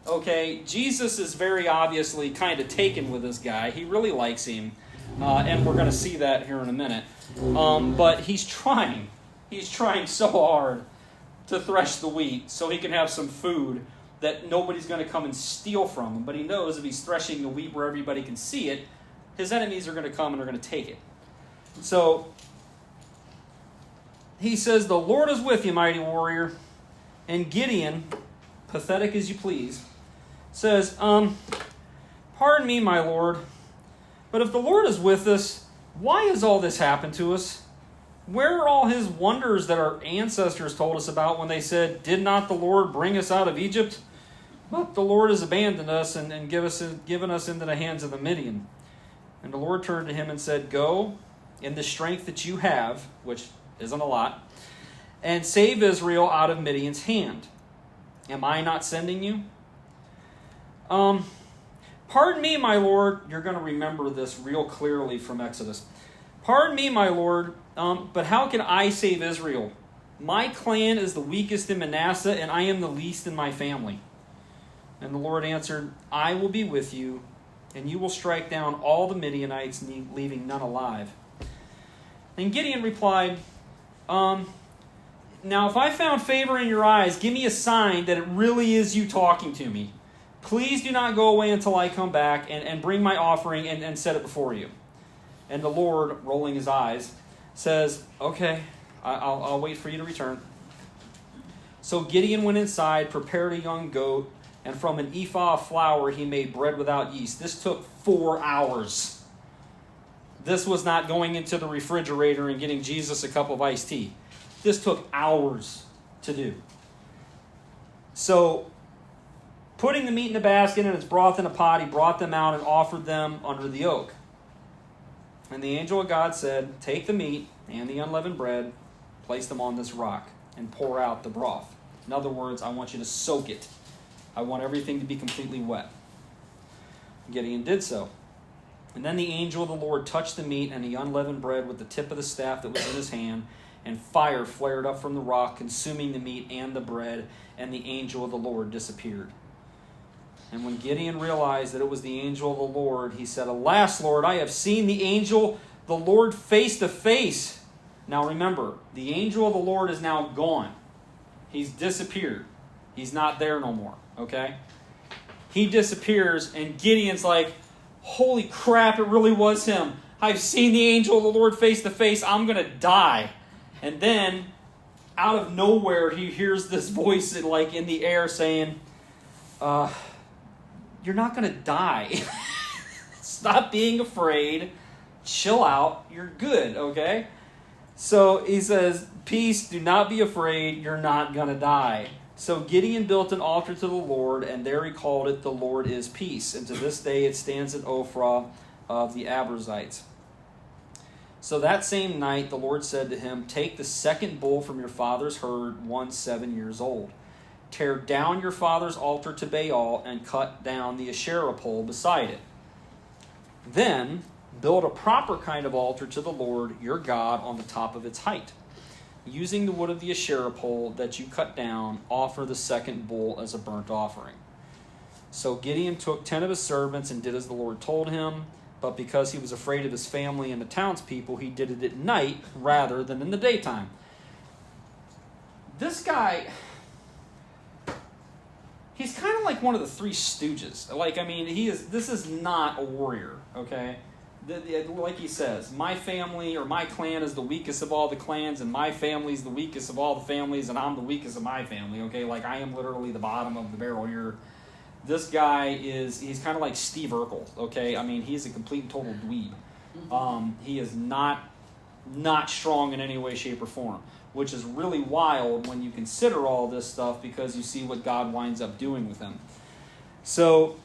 Okay, Jesus is very obviously kind of taken with this guy. He really likes him, and we're going to see that here in a minute. But he's trying so hard to thresh the wheat so he can have some food that nobody's going to come and steal from him. But he knows if he's threshing the wheat where everybody can see it, his enemies are going to come and are going to take it. So he says, "The Lord is with you, mighty warrior." And Gideon, pathetic as you please, says, "Pardon me, my Lord, but if the Lord is with us, why has all this happened to us? Where are all his wonders that our ancestors told us about when they said, 'Did not the Lord bring us out of Egypt?' But the Lord has abandoned us and given us into the hands of the Midian." And the Lord turned to him and said, "Go in the strength that you have," which isn't a lot, "and save Israel out of Midian's hand. Am I not sending you?" "Pardon me, my Lord." You're going to remember this real clearly from Exodus. "Pardon me, my Lord, but how can I save Israel? My clan is the weakest in Manasseh, and I am the least in my family." And the Lord answered, "I will be with you, and you will strike down all the Midianites, leaving none alive." And Gideon replied, "Now if I found favor in your eyes, give me a sign that it really is you talking to me. Please do not go away until I come back and bring my offering and set it before you." And the Lord, rolling his eyes, says, "Okay, I'll wait for you to return." So Gideon went inside, prepared a young goat, and from an ephah of flour he made bread without yeast. This took 4 hours. This was not going into the refrigerator and getting Jesus a cup of iced tea. This took hours to do. So, putting the meat in a basket and its broth in a pot, he brought them out and offered them under the oak. And the angel of God said, "Take the meat and the unleavened bread, place them on this rock, and pour out the broth." In other words, I want you to soak it. I want everything to be completely wet. Gideon did so. And then the angel of the Lord touched the meat and the unleavened bread with the tip of the staff that was in his hand, and fire flared up from the rock, consuming the meat and the bread, and the angel of the Lord disappeared. And when Gideon realized that it was the angel of the Lord, he said, "Alas, Lord, I have seen the angel, the Lord, face to face." Now remember, the angel of the Lord is now gone. He's disappeared. He's not there no more, okay? He disappears, and Gideon's like, "Holy crap, it really was him. I've seen the angel of the Lord face to face. I'm going to die." And then out of nowhere, he hears this voice in the air saying, you're not going to die. Stop being afraid. Chill out. You're good, okay? So he says, peace, do not be afraid. You're not going to die. So Gideon built an altar to the Lord, and there he called it, the Lord is peace. And to this day it stands at Ophrah of the Abrazites. So that same night the Lord said to him, take the second bull from your father's herd, one 7 years old. Tear down your father's altar to Baal and cut down the Asherah pole beside it. Then build a proper kind of altar to the Lord your God on the top of its height. Using the wood of the Asherah pole that you cut down, offer the second bull as a burnt offering. So Gideon took 10 of his servants and did as the Lord told him. But because he was afraid of his family and the townspeople, he did it at night rather than in the daytime. This guy, he's kind of like one of the Three Stooges. This is not a warrior, okay? Like he says, my family or my clan is the weakest of all the clans, and my family is the weakest of all the families, and I'm the weakest of my family, okay? Like, I am literally the bottom of the barrel here. This guy he's kind of like Steve Urkel, okay? I mean, he's a complete and total dweeb. He is not strong in any way, shape, or form, which is really wild when you consider all this stuff because you see what God winds up doing with him. So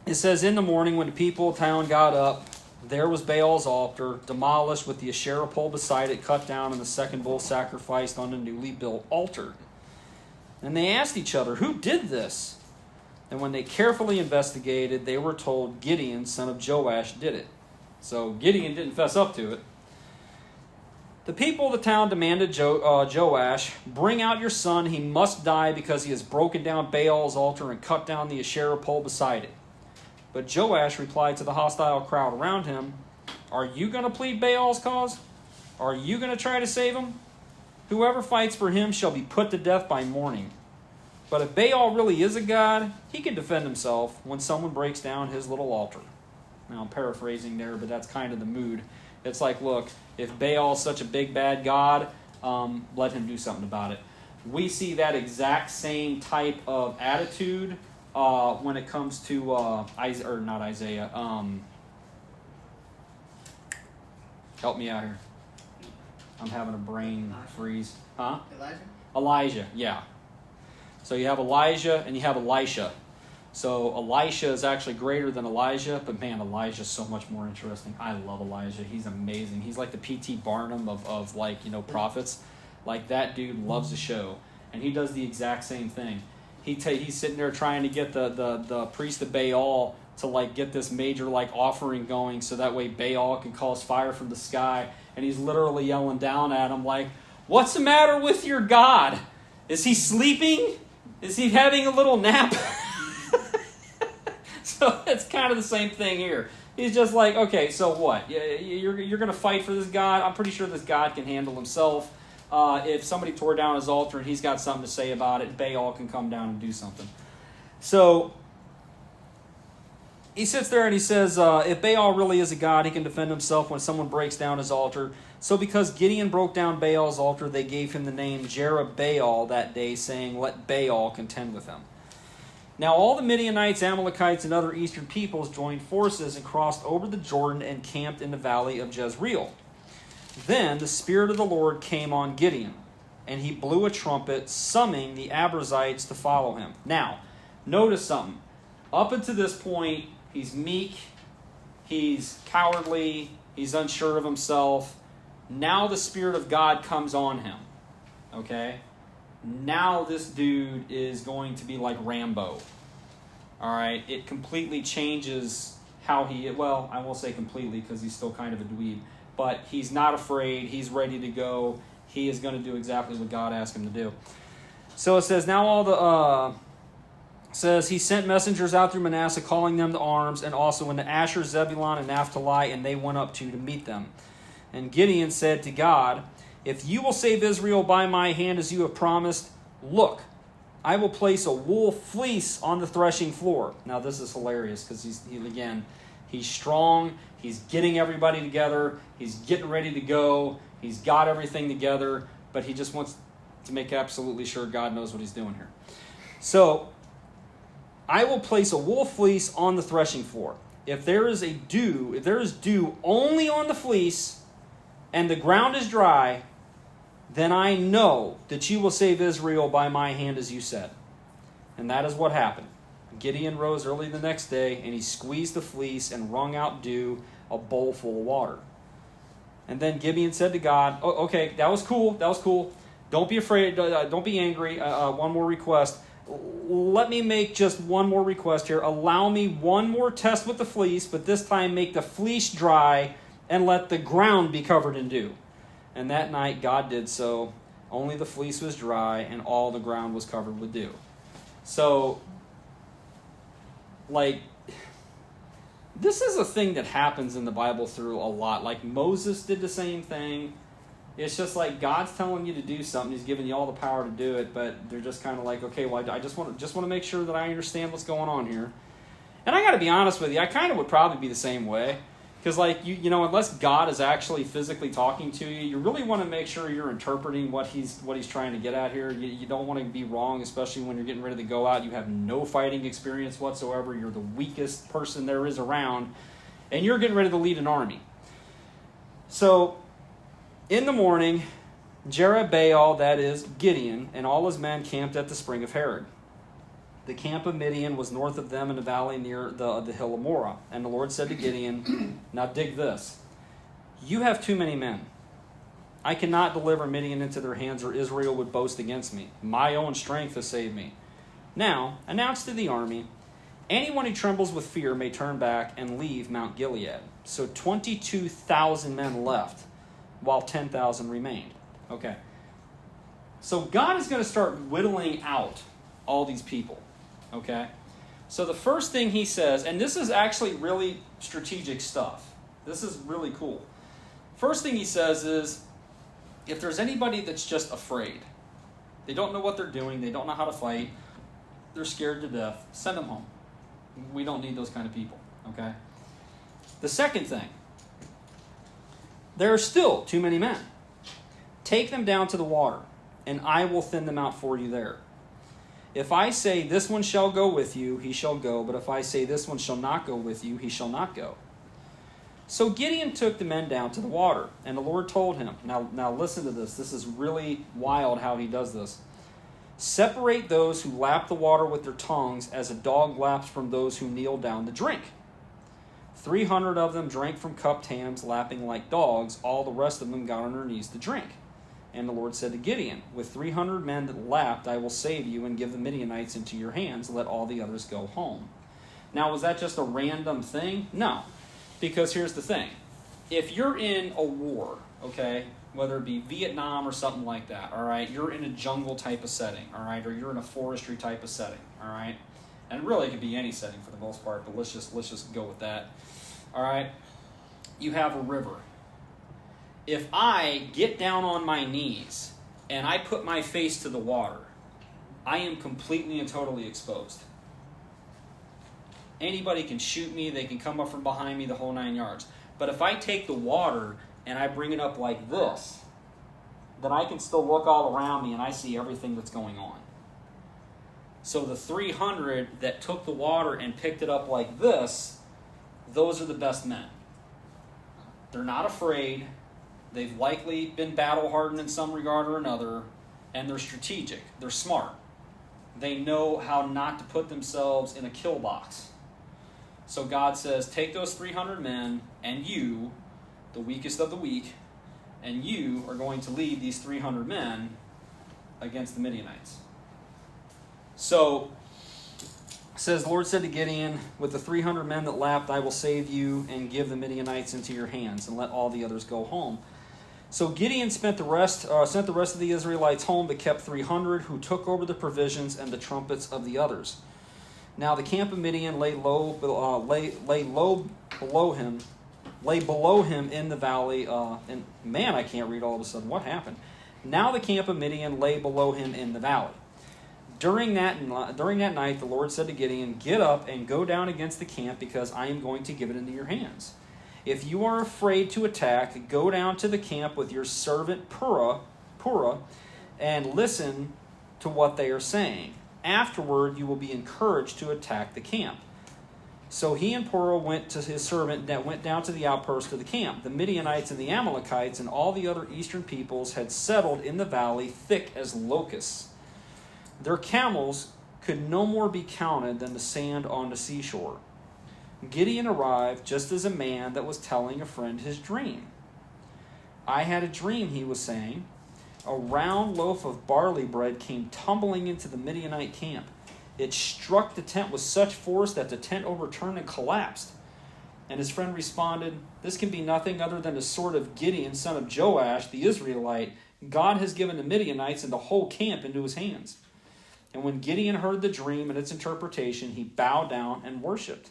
it says, in the morning when the people of town got up, there was Baal's altar, demolished with the Asherah pole beside it, cut down, and the second bull sacrificed on the newly built altar. And they asked each other, who did this? And when they carefully investigated, they were told Gideon, son of Joash, did it. So Gideon didn't fess up to it. The people of the town demanded Joash, bring out your son. He must die because he has broken down Baal's altar and cut down the Asherah pole beside it. But Joash replied to the hostile crowd around him, are you going to plead Baal's cause? Are you going to try to save him? Whoever fights for him shall be put to death by morning. But if Baal really is a god, he can defend himself when someone breaks down his little altar. Now, I'm paraphrasing there, but that's kind of the mood. It's like, look, if Baal is such a big, bad god, let him do something about it. We see that exact same type of attitude when it comes to not Isaiah. Help me out here. I'm having a brain freeze. Huh? Elijah, yeah. So you have Elijah and you have Elisha. So Elisha is actually greater than Elijah, but man, Elijah is so much more interesting. I love Elijah. He's amazing. He's like the P.T. Barnum of prophets. Like, that dude loves the show. And he does the exact same thing. He's sitting there trying to get the priest of Baal to get this major offering going so that way Baal can cause fire from the sky. And he's literally yelling down at him like, what's the matter with your God? Is he sleeping? Is he having a little nap? So it's kind of the same thing here. He's just like, okay, so what? You're going to fight for this God? I'm pretty sure this God can handle himself. If somebody tore down his altar and he's got something to say about it, Baal can come down and do something. So he sits there and he says, if Baal really is a god, he can defend himself when someone breaks down his altar. So because Gideon broke down Baal's altar, they gave him the name Jerubbaal that day, saying, let Baal contend with him. Now all the Midianites, Amalekites, and other eastern peoples joined forces and crossed over the Jordan and camped in the valley of Jezreel. Then the Spirit of the Lord came on Gideon, and he blew a trumpet, summoning the Abrazites to follow him. Now, notice something. Up until this point, he's meek, he's cowardly, he's unsure of himself. Now the Spirit of God comes on him. Okay? Now this dude is going to be like Rambo. Alright? It completely changes how he... Well, I won't say completely because he's still kind of a dweeb. But he's not afraid. He's ready to go. He is going to do exactly what God asked him to do. So it says, now all the... says he sent messengers out through Manasseh, calling them to arms, and also into Asher, Zebulun, and Naphtali, and they went up to meet them. And Gideon said to God, if you will save Israel by my hand as you have promised, look, I will place a wool fleece on the threshing floor. Now this is hilarious because he's strong, he's getting everybody together, he's getting ready to go, he's got everything together, but he just wants to make absolutely sure God knows what he's doing here. So, I will place a wool fleece on the threshing floor. If there is dew only on the fleece, and the ground is dry, then I know that you will save Israel by my hand, as you said. And that is what happened. Gideon rose early the next day, and he squeezed the fleece and wrung out dew, a bowl full of water. And then Gideon said to God, "Oh, okay, that was cool. Don't be afraid. Don't be angry. One more request. Let me make just one more request here. Allow me one more test with the fleece, but this time make the fleece dry and let the ground be covered in dew." And that night God did so. Only the fleece was dry and all the ground was covered with dew. So, this is a thing that happens in the Bible through a lot. Like Moses did the same thing. It's just like God's telling you to do something. He's giving you all the power to do it, but they're just kind of like, okay, well, I just want to make sure that I understand what's going on here. And I got to be honest with you, I kind of would probably be the same way. Because, you know, unless God is actually physically talking to you, you really want to make sure you're interpreting what he's trying to get at here. You don't want to be wrong, especially when you're getting ready to go out. You have no fighting experience whatsoever. You're the weakest person there is around, and you're getting ready to lead an army. So, in the morning, Jerubbaal, that is Gideon, and all his men camped at the spring of Harod. The camp of Midian was north of them in a valley near the hill of Morah. And the Lord said to Gideon, "Now dig this. You have too many men. I cannot deliver Midian into their hands, or Israel would boast against me. My own strength has saved me. Now, announce to the army, anyone who trembles with fear may turn back and leave Mount Gilead." So 22,000 men left, while 10,000 remained. Okay. So God is going to start whittling out all these people. Okay? So the first thing he says, and this is actually really strategic stuff. This is really cool. First thing he says is, if there's anybody that's just afraid, they don't know what they're doing, they don't know how to fight, they're scared to death, send them home. We don't need those kind of people. Okay? The second thing, there are still too many men. Take them down to the water, and I will thin them out for you there. If I say, this one shall go with you, he shall go. But if I say, this one shall not go with you, he shall not go. So Gideon took the men down to the water, and the Lord told him, now listen to this. This is really wild how he does this. Separate those who lap the water with their tongues as a dog laps from those who kneel down to drink. 300 of them drank from cupped hands, lapping like dogs. All the rest of them got on their knees to drink. And the Lord said to Gideon, with 300 men that lapped, I will save you and give the Midianites into your hands. Let all the others go home. Now, was that just a random thing? No. Because here's the thing. If you're in a war, okay, whether it be Vietnam or something like that, all right, you're in a jungle type of setting, all right, or you're in a forestry type of setting, all right, and really it could be any setting for the most part, but let's just go with that, all right. You have a river. If I get down on my knees and I put my face to the water, I am completely and totally exposed. Anybody can shoot me, they can come up from behind me, the whole 9 yards. But if I take the water and I bring it up like this, then I can still look all around me and I see everything that's going on. So the 300 that took the water and picked it up like this, those are the best men. They're not afraid. They've likely been battle-hardened in some regard or another, and they're strategic. They're smart. They know how not to put themselves in a kill box. So God says, take those 300 men, and you, the weakest of the weak, and you are going to lead these 300 men against the Midianites. So, it says, the Lord said to Gideon, with the 300 men that lapped, I will save you and give the Midianites into your hands, and let all the others go home. So Gideon sent the rest of the Israelites home, but kept 300 who took over the provisions and the trumpets of the others. Now the camp of Midian lay below him in the valley. And man, I can't read all of a sudden. What happened? Now the camp of Midian lay below him in the valley. During that night, the Lord said to Gideon, get up and go down against the camp, because I am going to give it into your hands. If you are afraid to attack, go down to the camp with your servant Purah, and listen to what they are saying. Afterward, you will be encouraged to attack the camp." So he and Purah went to his servant that went down to the outpost of the camp. The Midianites and the Amalekites and all the other eastern peoples had settled in the valley thick as locusts. Their camels could no more be counted than the sand on the seashore. Gideon arrived just as a man that was telling a friend his dream. "I had a dream," he was saying. "A round loaf of barley bread came tumbling into the Midianite camp. It struck the tent with such force that the tent overturned and collapsed." And his friend responded, "This can be nothing other than the sword of Gideon, son of Joash, the Israelite. God has given the Midianites and the whole camp into his hands." And when Gideon heard the dream and its interpretation, he bowed down and worshipped.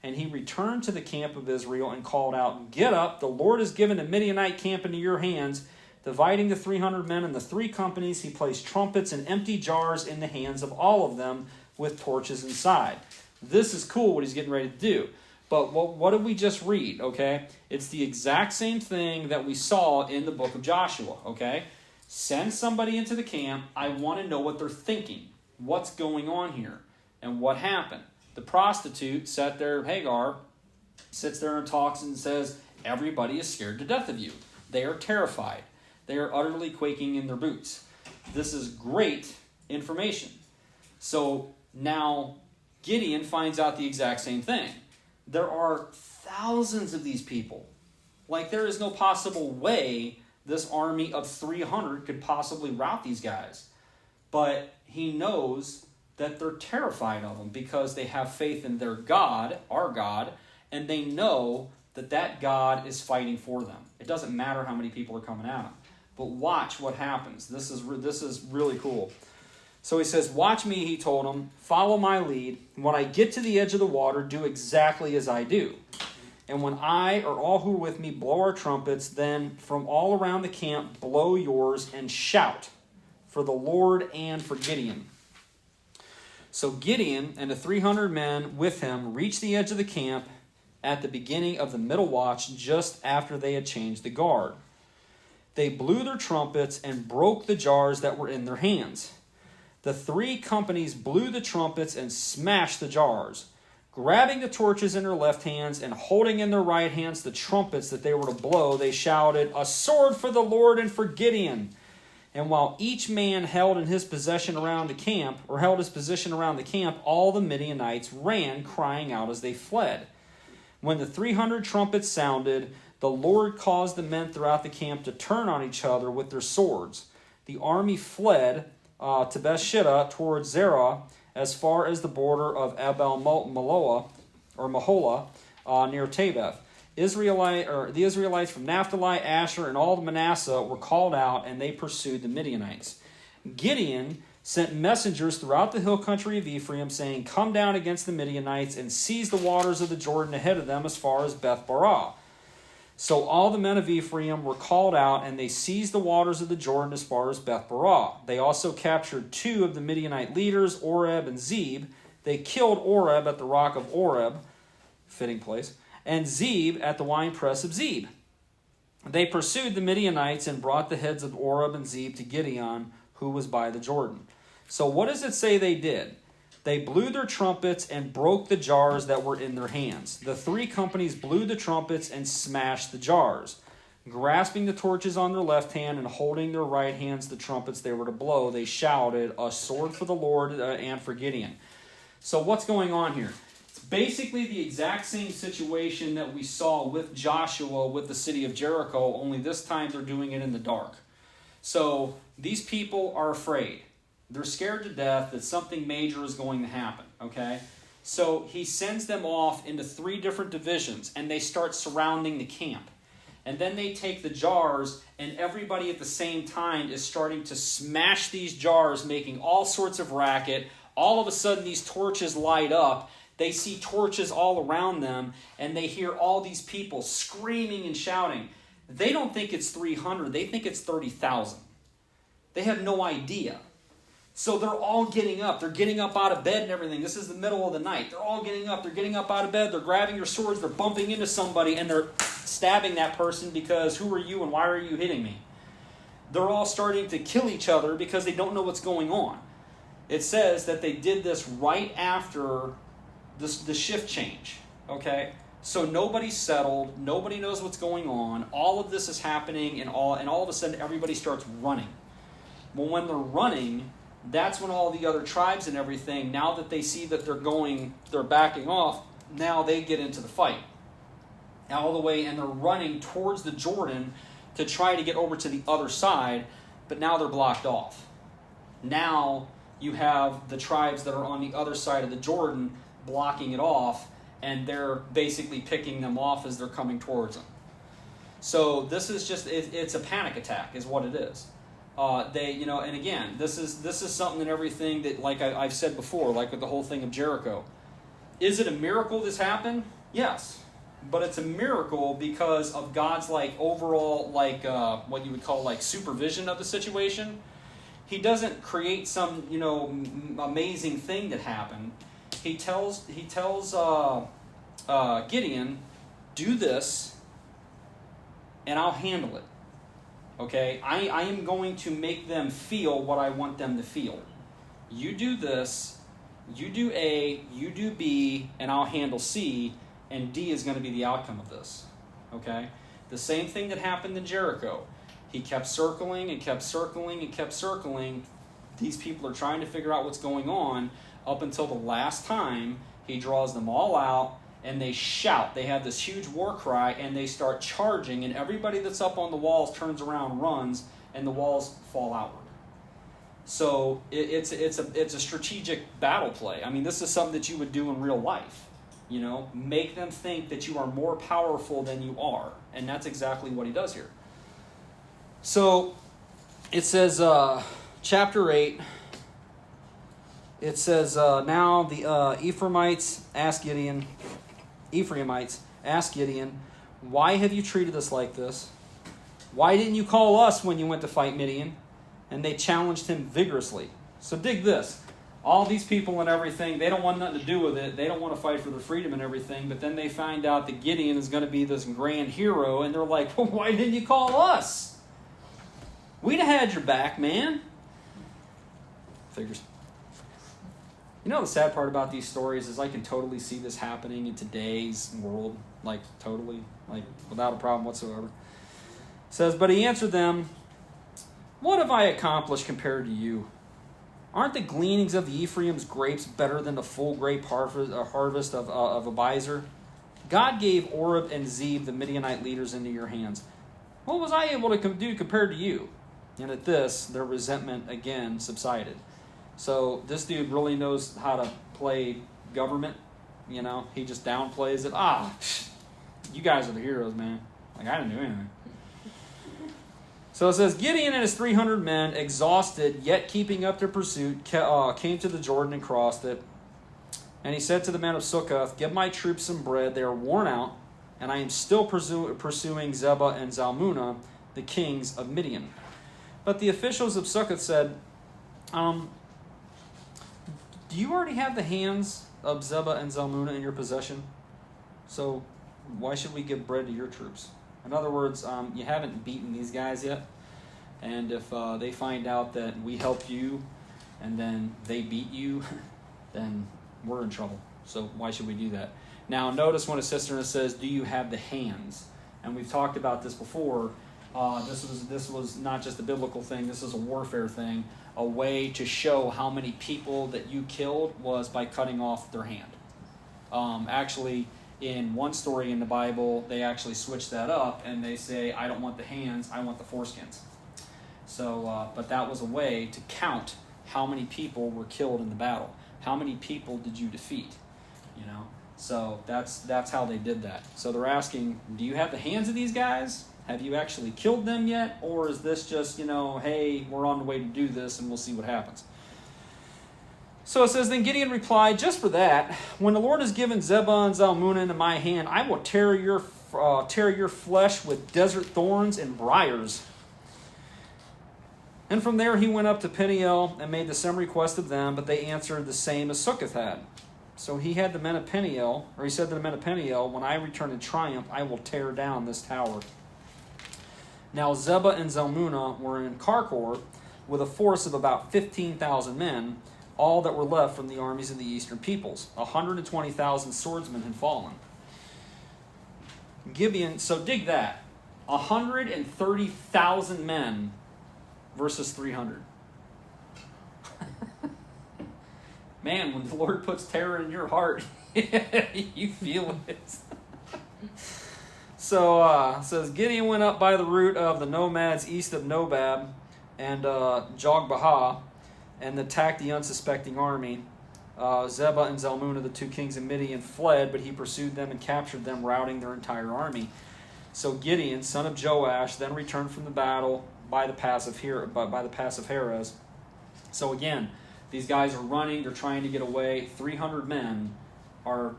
And he returned to the camp of Israel and called out, "Get up, the Lord has given the Midianite camp into your hands." Dividing the 300 men in the 3 companies, he placed trumpets and empty jars in the hands of all of them with torches inside. This is cool what he's getting ready to do. But what did we just read, okay? It's the exact same thing that we saw in the book of Joshua, okay? Send somebody into the camp. I want to know what they're thinking. What's going on here? And what happened? The prostitute sat there, Hagar, sits there and talks and says, "Everybody is scared to death of you. They are terrified. They are utterly quaking in their boots." This is great information. So now Gideon finds out the exact same thing. There are thousands of these people. Like, there is no possible way this army of 300 could possibly rout these guys. But he knows that they're terrified of them because they have faith in their God, our God, and they know that that God is fighting for them. It doesn't matter how many people are coming at them. But watch what happens. This is really cool. So he says, "Watch me," he told them. "Follow my lead. When I get to the edge of the water, do exactly as I do. And when I or all who are with me blow our trumpets, then from all around the camp blow yours and shout for the Lord and for Gideon." So Gideon and the 300 men with him reached the edge of the camp at the beginning of the middle watch, just after they had changed the guard. They blew their trumpets and broke the jars that were in their hands. The 3 companies blew the trumpets and smashed the jars. Grabbing the torches in their left hands and holding in their right hands the trumpets that they were to blow, they shouted, "A sword for the Lord and for Gideon!" And while each man held his position around the camp, all the Midianites ran, crying out as they fled. When the 300 trumpets sounded, the Lord caused the men throughout the camp to turn on each other with their swords. The army fled to Bethshitta towards Zerah, as far as the border of Abel-Maholah near Tabeth. The Israelites from Naphtali, Asher, and all the Manasseh were called out, and they pursued the Midianites. Gideon sent messengers throughout the hill country of Ephraim, saying, "Come down against the Midianites and seize the waters of the Jordan ahead of them as far as Beth-barah." So all the men of Ephraim were called out, and they seized the waters of the Jordan as far as Beth-barah. They also captured 2 of the Midianite leaders, Oreb and Zeb. They killed Oreb at the rock of Oreb, fitting place, and Zeb at the winepress of Zeb. They pursued the Midianites and brought the heads of Oreb and Zeb to Gideon, who was by the Jordan. So what does it say they did? They blew their trumpets and broke the jars that were in their hands. The 3 companies blew the trumpets and smashed the jars. Grasping the torches on their left hand and holding their right hands the trumpets they were to blow, they shouted, "A sword for the Lord and for Gideon." So what's going on here? It's basically the exact same situation that we saw with Joshua with the city of Jericho, only this time they're doing it in the dark. So these people are afraid. They're scared to death that something major is going to happen, okay? So he sends them off into 3 different divisions, and they start surrounding the camp. And then they take the jars, and everybody at the same time is starting to smash these jars, making all sorts of racket. All of a sudden, these torches light up. They see torches all around them, and they hear all these people screaming and shouting. They don't think it's 300. They think it's 30,000. They have no idea. So they're all getting up. They're getting up out of bed and everything. This is the middle of the night. They're all getting up. They're getting up out of bed. They're grabbing their swords. They're bumping into somebody, and they're stabbing that person because who are you and why are you hitting me? they're all starting to kill each other because they don't know what's going on. It says that they did this right after the shift change, okay? So nobody's settled, nobody knows what's going on, all of this is happening, and all of a sudden everybody starts running. Well, when they're running, that's when all the other tribes and everything, now that they see that they're backing off, now they get into the fight. All the way, and they're running towards the Jordan to try to get over to the other side, but now they're blocked off. Now you have the tribes that are on the other side of the Jordan blocking it off, and they're basically picking them off as they're coming towards them. So this is just, it's a panic attack is what it is. And again, this is something and everything that, like I've said before, like with the whole thing of Jericho. Is it a miracle this happened? Yes. But it's a miracle because of God's overall what you would call supervision of the situation. He doesn't create some amazing thing that happened. He tells Gideon, do this, and I'll handle it. Okay, I am going to make them feel what I want them to feel. You do this, you do A, you do B, and I'll handle C, and D is going to be the outcome of this. Okay? The same thing that happened in Jericho. He kept circling and kept circling and kept circling. These people are trying to figure out what's going on up until the last time he draws them all out, and they shout. They have this huge war cry, and they start charging, and everybody that's up on the walls turns around, runs, and the walls fall outward. So it's a strategic battle play. I mean, this is something that you would do in real life. Make them think that you are more powerful than you are, and that's exactly what he does here. So it says, chapter 8, it says, now the Ephraimites asked Gideon, why have you treated us like this? Why didn't you call us when you went to fight Midian? And they challenged him vigorously. So dig this. All these people and everything, they don't want nothing to do with it. They don't want to fight for their freedom and everything. But then they find out that Gideon is going to be this grand hero. And they're like, well, why didn't you call us? We'd have had your back, man. Figures. The sad part about these stories is I can totally see this happening in today's world. Totally. Without a problem whatsoever. It says, but he answered them, what have I accomplished compared to you? Aren't the gleanings of the Ephraim's grapes better than the full grape harvest of Abiezer? God gave Oreb and Zeb, the Midianite leaders, into your hands. What was I able to do compared to you? And at this, their resentment again subsided. So this dude really knows how to play government. He just downplays it. You guys are the heroes, man. I didn't do anything. So it says, Gideon and his 300 men, exhausted, yet keeping up their pursuit, came to the Jordan and crossed it. And he said to the men of Succoth, give my troops some bread. They are worn out, and I am still pursuing Zebah and Zalmunna, the kings of Midian. But the officials of Succoth said, do you already have the hands of Zebah and Zalmunna in your possession? So why should we give bread to your troops? In other words, you haven't beaten these guys yet. And if they find out that we helped you and then they beat you, then we're in trouble. So why should we do that? Now, notice when a sister says, do you have the hands? And we've talked about this before. This was not just a biblical thing. This is a warfare thing. A way to show how many people that you killed was by cutting off their hand. Actually, in one story in the Bible, they actually switch that up and they say, I don't want the hands, I want the foreskins. So, but that was a way to count how many people were killed in the battle. How many people did you defeat? So that's how they did that. So they're asking, do you have the hands of these guys? Have you actually killed them yet? Or is this just, hey, we're on the way to do this and we'll see what happens? So it says, then Gideon replied, just for that, when the Lord has given Zebah and Zalmunna into my hand, I will tear your flesh with desert thorns and briars. And from there he went up to Peniel and made the same request of them, but they answered the same as Succoth had. So he said to the men of Peniel, when I return in triumph, I will tear down this tower. Now Zebah and Zalmunna were in Karkor with a force of about 15,000 men, all that were left from the armies of the eastern peoples. 120,000 swordsmen had fallen. Gibeon, so dig that. 130,000 men versus 300. Man, when the Lord puts terror in your heart, you feel it. So, says, Gideon went up by the route of the nomads east of Nobab and Jogbehah and attacked the unsuspecting army. Zebah and Zalmunna, the two kings of Midian, fled, but he pursued them and captured them, routing their entire army. So Gideon, son of Joash, then returned from the battle by the pass of Heres. So again, these guys are running, they're trying to get away. 300 men are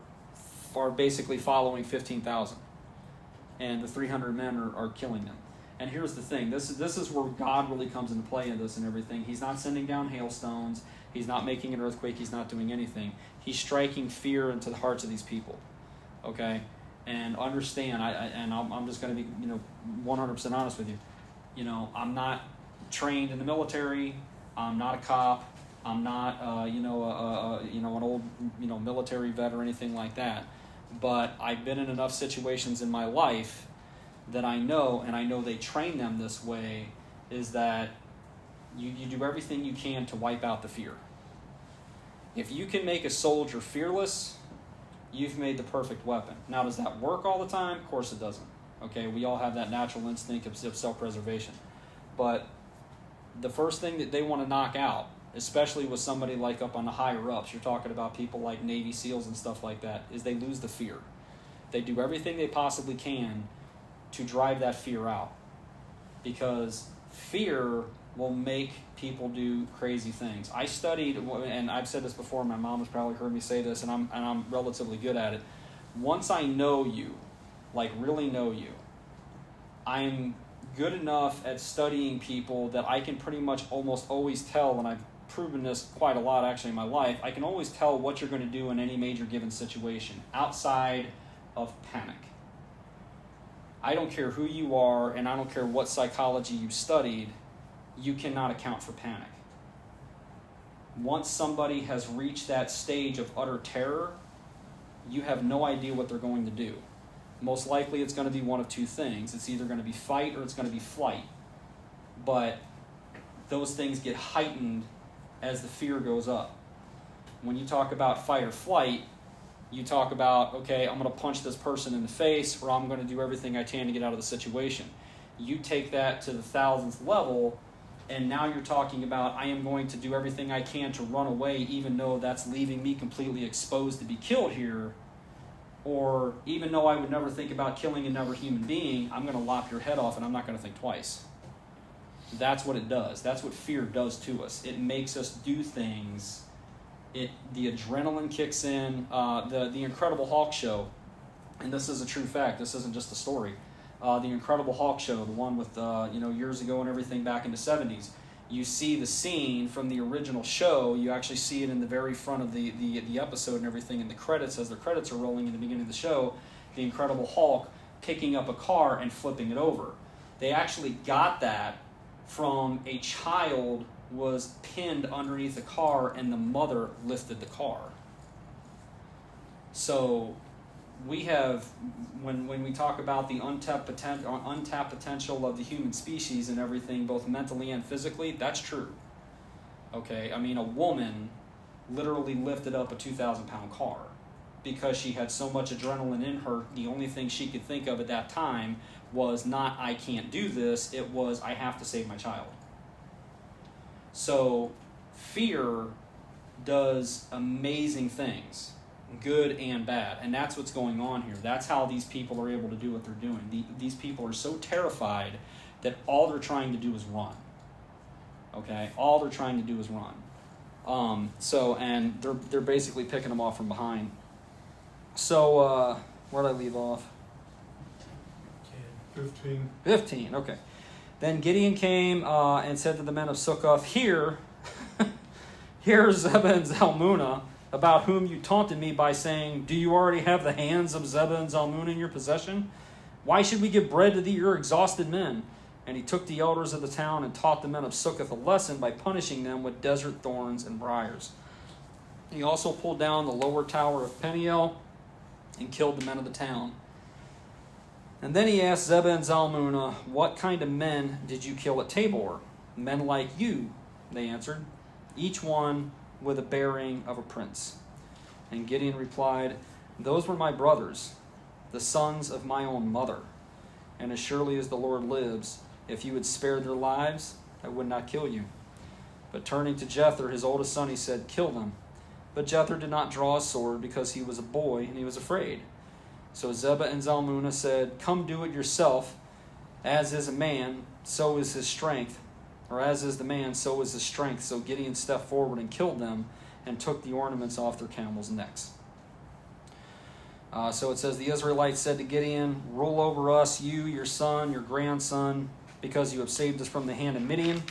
basically following 15,000. And the 300 men are killing them. And here's the thing, this is where God really comes into play in this and everything. He's not sending down hailstones, he's not making an earthquake, he's not doing anything. He's striking fear into the hearts of these people. Okay? And understand, I'm just going to be 100% honest with you. I'm not trained in the military, I'm not a cop, I'm not, an old, military vet or anything like that. But I've been in enough situations in my life that I know, and I know they train them this way, is that you do everything you can to wipe out the fear. If you can make a soldier fearless, you've made the perfect weapon. Now, does that work all the time? Of course it doesn't. Okay, we all have that natural instinct of self-preservation. But the first thing that they want to knock out, especially with somebody like up on the higher ups, you're talking about people like Navy SEALs and stuff like that, is they lose the fear. They do everything they possibly can to drive that fear out. Because fear will make people do crazy things. I studied, and I've said this before, my mom has probably heard me say this, and I'm relatively good at it. Once I know you, like really know you, I'm good enough at studying people that I can pretty much almost always tell, and I've proven this quite a lot actually in my life, I can always tell what you're going to do in any major given situation outside of panic. I don't care who you are, and I don't care what psychology you studied, you cannot account for panic. Once somebody has reached that stage of utter terror, you have no idea what they're going to do. Most likely it's going to be one of two things. It's either going to be fight or it's going to be flight. But those things get heightened as the fear goes up. When you talk about fight or flight, you talk about, okay, I'm going to punch this person in the face, or I'm going to do everything I can to get out of the situation. You take that to the 1,000th level, and now you're talking about, I am going to do everything I can to run away, even though that's leaving me completely exposed to be killed here. Or even though I would never think about killing another human being, I'm going to lop your head off and I'm not going to think twice. That's what it does. That's what fear does to us. It makes us do things. The adrenaline kicks in. The Incredible Hulk show, and this is a true fact. This isn't just a story. The Incredible Hulk show, the one with years ago and everything back in the 70s. You see the scene from the original show. You actually see it in the very front of the episode and everything in the credits, as the credits are rolling in the beginning of the show, the Incredible Hulk picking up a car and flipping it over. They actually got that from a child was pinned underneath the car and the mother lifted the car. So we have, when we talk about the untapped potential of the human species and everything, both mentally and physically, that's true. Okay, I mean, a woman literally lifted up a 2,000-pound car because she had so much adrenaline in her. The only thing she could think of at that time was not, I can't do this, it was, I have to save my child. So fear does amazing things, good and bad, and that's what's going on here. That's how these people are able to do what they're doing. These people are so terrified that all they're trying to do is run. Okay, all they're trying to do is run. And they're basically picking them off from behind. So where did I leave off? 15. Okay. Then Gideon came and said to the men of Sukkoth, Hear Zebah and Zalmunna, about whom you taunted me by saying, do you already have the hands of Zebah and Zalmunna in your possession? Why should we give bread to your exhausted men? And he took the elders of the town and taught the men of Succoth a lesson by punishing them with desert thorns and briars. He also pulled down the lower tower of Peniel and killed the men of the town. And then he asked Zebah and Zalmunna, "What kind of men did you kill at Tabor?" "Men like you," they answered, "each one with a bearing of a prince." And Gideon replied, "Those were my brothers, the sons of my own mother. And as surely as the Lord lives, if you had spared their lives, I would not kill you." But turning to Jether, his oldest son, he said, "Kill them." But Jether did not draw a sword because he was a boy and he was afraid. So Zebah and Zalmunna said, "Come do it yourself. As is a man, so is his strength. Or as is the man, so is his strength." So Gideon stepped forward and killed them and took the ornaments off their camels' necks. So it says, the Israelites said to Gideon, "Rule over us, you, your son, your grandson, because you have saved us from the hand of Midian."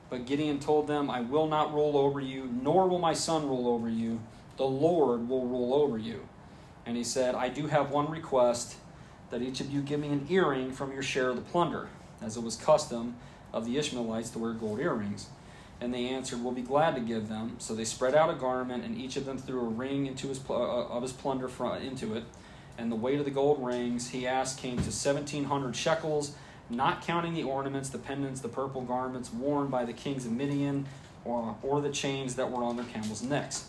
But Gideon told them, "I will not rule over you, nor will my son rule over you. The Lord will rule over you." And he said, "I do have one request, that each of you give me an earring from your share of the plunder," as it was custom of the Ishmaelites to wear gold earrings. And they answered, "We'll be glad to give them." So they spread out a garment, and each of them threw a ring into his plunder into it. And the weight of the gold rings he asked came to 1,700 shekels, not counting the ornaments, the pendants, the purple garments worn by the kings of Midian, or the chains that were on their camels' necks.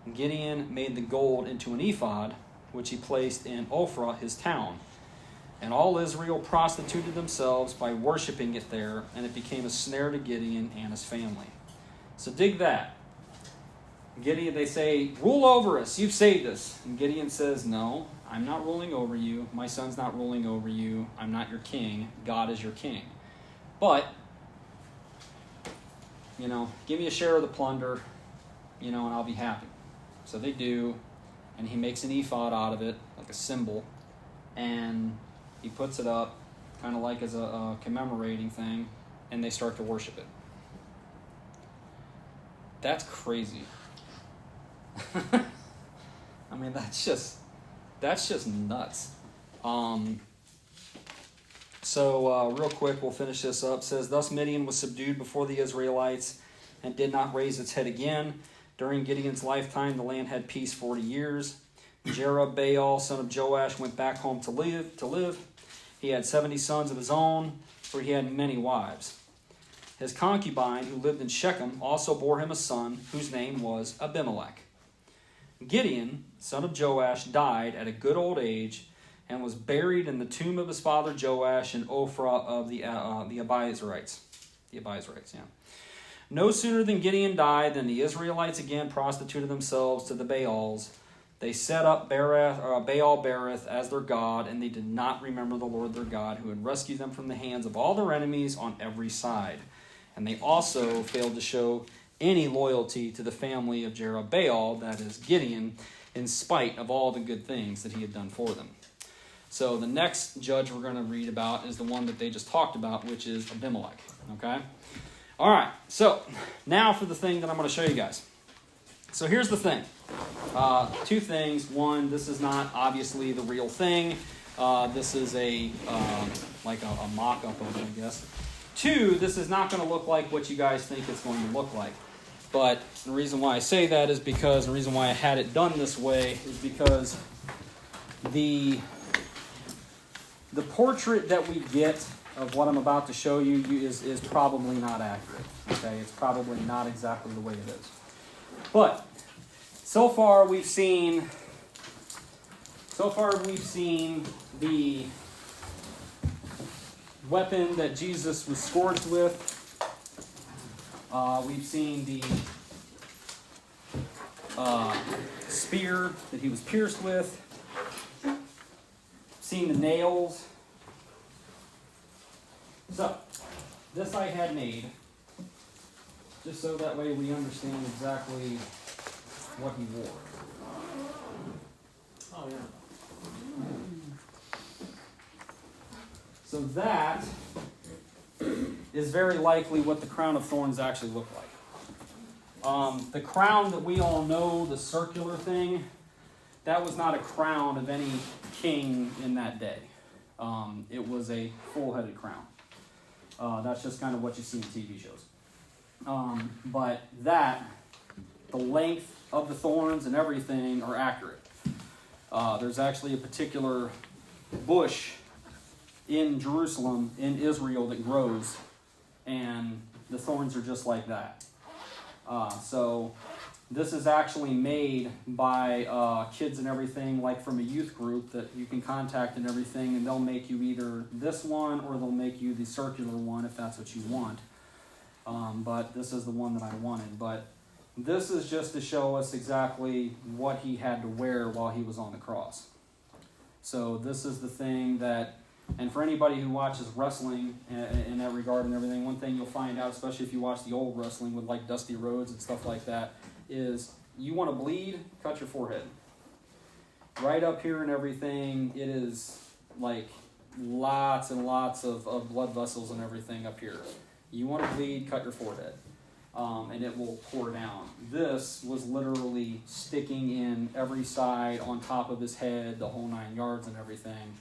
And Gideon made the gold into an ephod, which he placed in Ophrah, his town. And all Israel prostituted themselves by worshiping it there, and it became a snare to Gideon and his family. So dig that. Gideon, they say, "Rule over us, you've saved us." And Gideon says, "No, I'm not ruling over you. My son's not ruling over you. I'm not your king. God is your king. But, give me a share of the plunder, and I'll be happy." So they do, and he makes an ephod out of it, like a symbol, and he puts it up, kind of like as a commemorating thing, and they start to worship it. That's crazy. I mean, that's just nuts. So real quick, we'll finish this up. It says, "Thus Midian was subdued before the Israelites and did not raise its head again. During Gideon's lifetime, the land had peace 40 years. Jerubbaal, son of Joash, went back home to live. He had 70 sons of his own, for he had many wives. His concubine, who lived in Shechem, also bore him a son, whose name was Abimelech. Gideon, son of Joash, died at a good old age and was buried in the tomb of his father Joash in Ophrah of the Abiezrites. The Abiezrites, yeah. No sooner than Gideon died than the Israelites again prostituted themselves to the Baals. They set up Baal-berith as their god, and they did not remember the Lord their God, who had rescued them from the hands of all their enemies on every side. And they also failed to show any loyalty to the family of Jerubbaal, that is Gideon, in spite of all the good things that he had done for them." So the next judge we're going to read about is the one that they just talked about, which is Abimelech. Okay? All right, so now for the thing that I'm going to show you guys. So here's the thing. Two things. One, this is not obviously the real thing. This is like a mock-up of it, I guess. Two, this is not going to look like what you guys think it's going to look like. But the reason why I say that is because, the reason why I had it done this way is because the portrait that we get of what I'm about to show you is probably not accurate. Okay, it's probably not exactly the way it is. But so far we've seen the weapon that Jesus was scourged with. We've seen the spear that he was pierced with. Seen the nails. So, this I had made, just so that way we understand exactly what he wore. Oh, yeah. So that is very likely what the crown of thorns actually looked like. The crown that we all know, the circular thing, that was not a crown of any king in that day. It was a full-headed crown. That's just kind of what you see in TV shows. But that, the length of the thorns and everything are accurate. There's actually a particular bush in Jerusalem, in Israel, that grows, and the thorns are just like that. So this is actually made by kids and everything, like from a youth group that you can contact and everything, and they'll make you either this one or they'll make you the circular one if that's what you want. But this is the one that I wanted. But this is just to show us exactly what he had to wear while he was on the cross. So this is the thing that, and for anybody who watches wrestling in that regard and everything, one thing you'll find out, especially if you watch the old wrestling with like Dusty Rhodes and stuff like that, is you want to bleed, cut your forehead. Right up here and everything, it is like lots and lots of blood vessels and everything up here. You want to bleed, cut your forehead. And it will pour down. This was literally sticking in every side on top of his head, the whole 9 yards and everything.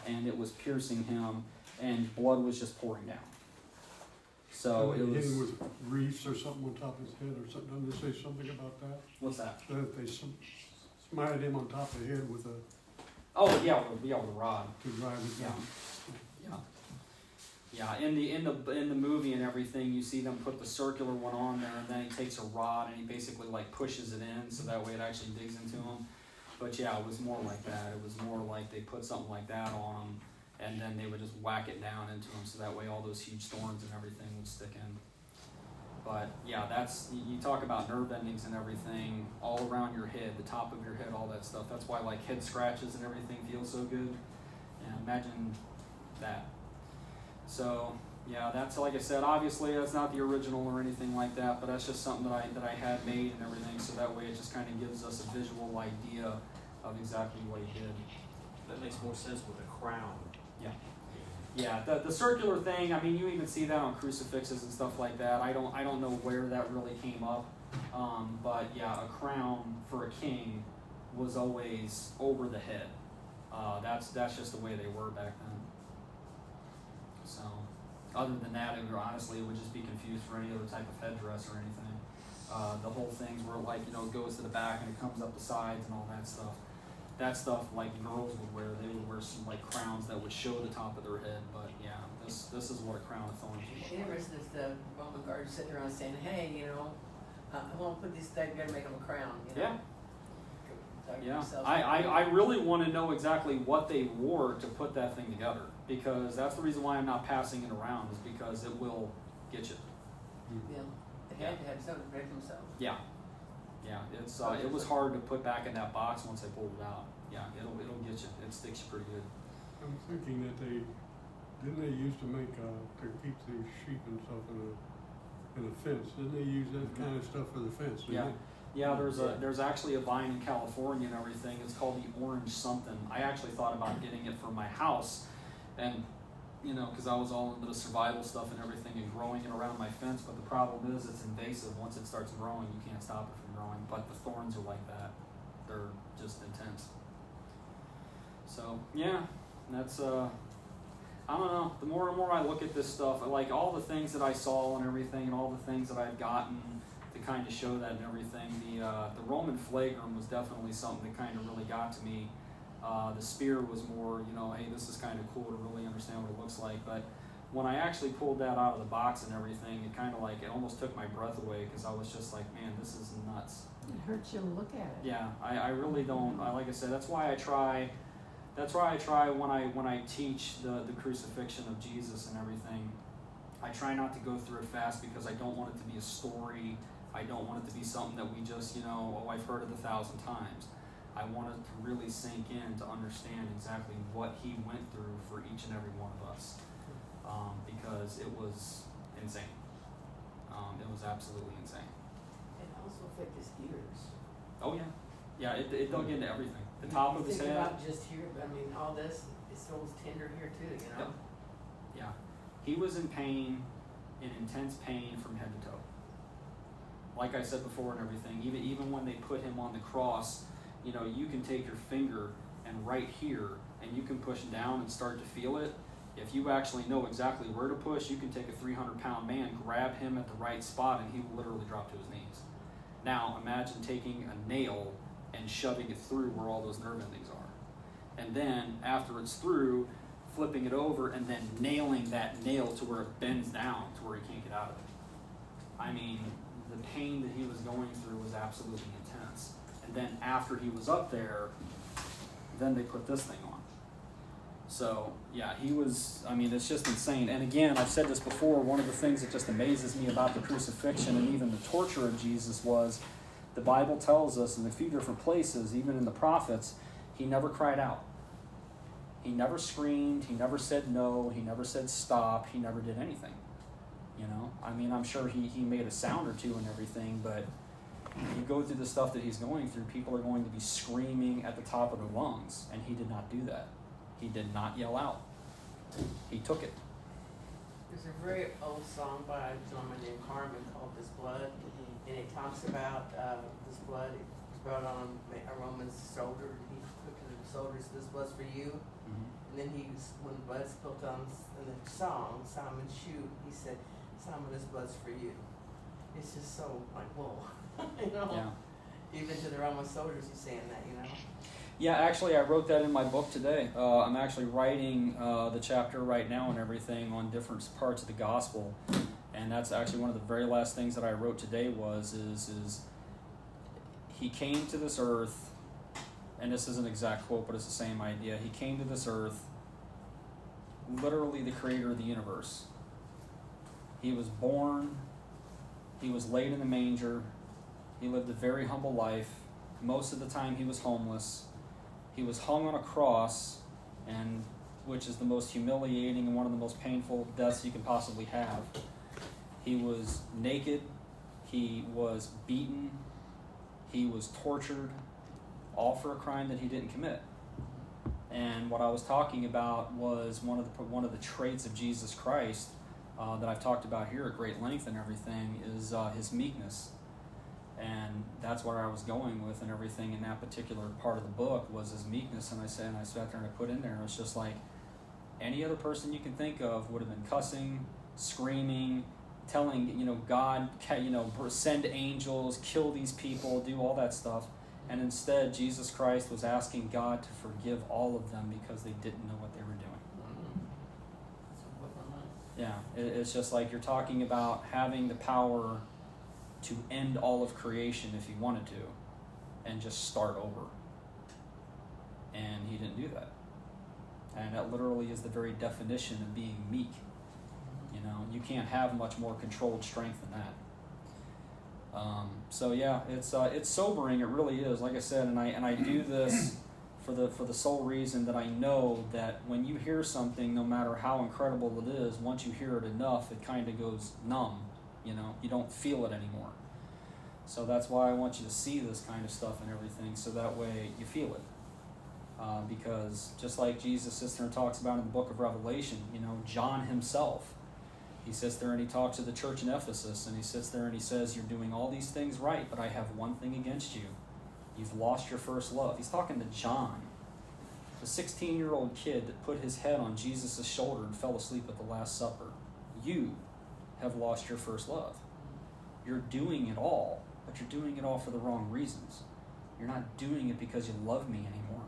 And it was piercing him, and blood was just pouring down. So it was. Hit him with wreaths or something on top of his head or something. Didn't they say something about that? What's that? That they smited him on top of the head with a. Oh yeah, with a rod. To drive it down. Yeah. In the movie and everything, you see them put the circular one on there, and then he takes a rod and he basically like pushes it in, so that way it actually digs into him. But yeah, it was more like that. It was more like they put something like that on him, and then they would just whack it down into him, so that way all those huge thorns and everything would stick in. But yeah, that's, you talk about nerve endings and everything all around your head, the top of your head, all that stuff. That's why like head scratches and everything feel so good. Yeah, imagine that. So yeah, that's, like I said, obviously that's not the original or anything like that, but that's just something that I had made and everything, so that way it just kind of gives us a visual idea of exactly what he did. That makes more sense with a crown. Yeah, the circular thing, I mean, you even see that on crucifixes and stuff like that. I don't know where that really came up, but yeah, a crown for a king was always over the head. That's just the way they were back then. So, other than that, it would just be confused for any other type of headdress or anything. The whole things where like, it goes to the back and it comes up the sides and all that stuff. That stuff like girls would wear. They would wear some like crowns that would show the top of their head. But yeah, this is what a crown of thorns is. Interesting is the Roman guard sitting around saying, "Hey, I want to put these together and make them a crown." Yeah. Yeah, Yourself. I really want to know exactly what they wore to put that thing together, because that's the reason why I'm not passing it around, is because it will get you. Yeah, they had to have something to break themselves. Yeah, it's it was hard to put back in that box once I pulled it out. Yeah, it'll get you. It sticks you pretty good. I'm thinking that they used to make to keep the sheep and stuff in a fence. Didn't they use that kind of stuff for the fence? Didn't they? Yeah, there's actually a vine in California and everything. It's called the orange something. I actually thought about getting it for my house, and because I was all into the survival stuff and everything and growing it around my fence. But the problem is it's invasive. Once it starts growing, you can't stop it from growing. But the thorns are like that. They're just intense. So yeah, that's I don't know. The more and more I look at this stuff, I like all the things that I saw and everything, and all the things that I've gotten to kind of show that and everything. The Roman flagrum was definitely something that kind of really got to me. The spear was more, hey, this is kind of cool to really understand what it looks like. But when I actually pulled that out of the box and everything, it kind of like, it almost took my breath away, because I was just like, man, this is nuts. It hurts you to look at it. Yeah, I really don't. Like I said, that's why I try when I teach the crucifixion of Jesus and everything. I try not to go through it fast, because I don't want it to be a story. I don't want it to be something that we just, I've heard it 1,000 times. I want it to really sink in to understand exactly what he went through for each and every one of us, because it was insane. It was absolutely insane. It also affected his ears. Oh yeah, it dug into everything. The top of his Think head. about just here, but I mean, all this, it still was tender here too, Yep. Yeah, he was in pain, in intense pain from head to toe. Like I said before and everything, even when they put him on the cross, you can take your finger and right here, and you can push down and start to feel it. If you actually know exactly where to push, you can take a 300-pound man, grab him at the right spot, and he will literally drop to his knees. Now, imagine taking a nail and shoving it through where all those nerve endings are. And then, after it's through, flipping it over and then nailing that nail to where it bends down to where he can't get out of it. I mean, the pain that he was going through was absolutely intense. And then after he was up there, then they put this thing on. So, yeah, he was, I mean, it's just insane. And again, I've said this before, one of the things that just amazes me about the crucifixion and even the torture of Jesus was the Bible tells us in a few different places, even in the prophets, he never cried out. He never screamed, he never said no, he never said stop, he never did anything. You know, I mean, I'm sure he made a sound or two and everything, but you go through the stuff that he's going through, people are going to be screaming at the top of their lungs, and he did not do that. He did not yell out. He took it. There's a very old song by a gentleman named Carmen called This Blood, and it talks about this blood brought on a Roman's shoulder. He put to the shoulders, this blood's for you. And then when the blood spilt on in the song, Simon Shoot, he said, Simon, this blood's for you. It's just so like, whoa. You know? Yeah. Even to the Roman soldiers, he's saying that, you know? Yeah, actually, I wrote that in my book today. I'm actually writing the chapter right now and everything on different parts of the gospel, and that's actually one of the very last things that I wrote today is he came to this earth, and this is an exact quote, but it's the same idea. He came to this earth, literally the creator of the universe. He was born, he was laid in the manger, he lived a very humble life. Most of the time he was homeless. He was hung on a cross, and which is the most humiliating and one of the most painful deaths you can possibly have. He was naked, he was beaten, he was tortured, all for a crime that he didn't commit. And what I was talking about was one of the traits of Jesus Christ that I've talked about here at great length and everything is his meekness. And that's where I was going with and everything in that particular part of the book was his meekness. And I sat there and I put in there, it's just like any other person you can think of would have been cussing, screaming, telling, God, send angels, kill these people, do all that stuff. And instead, Jesus Christ was asking God to forgive all of them because they didn't know what they were doing. Yeah, it's just like you're talking about having the power to end all of creation if he wanted to and just start over. And he didn't do that. And that literally is the very definition of being meek. You can't have much more controlled strength than that. So yeah, it's sobering. It really is. Like I said, and I do this for the sole reason that I know that when you hear something, no matter how incredible it is, once you hear it enough, it kind of goes numb. You don't feel it anymore. So that's why I want you to see this kind of stuff and everything, so that way you feel it. Because just like Jesus sits there and talks about in the book of Revelation, John himself, he sits there and he talks to the church in Ephesus, and he sits there and he says, you're doing all these things right, but I have one thing against you. You've lost your first love. He's talking to John, the 16-year-old kid that put his head on Jesus' shoulder and fell asleep at the Last Supper. You have lost your first love. You're doing it all, but you're doing it all for the wrong reasons. You're not doing it because you love me anymore.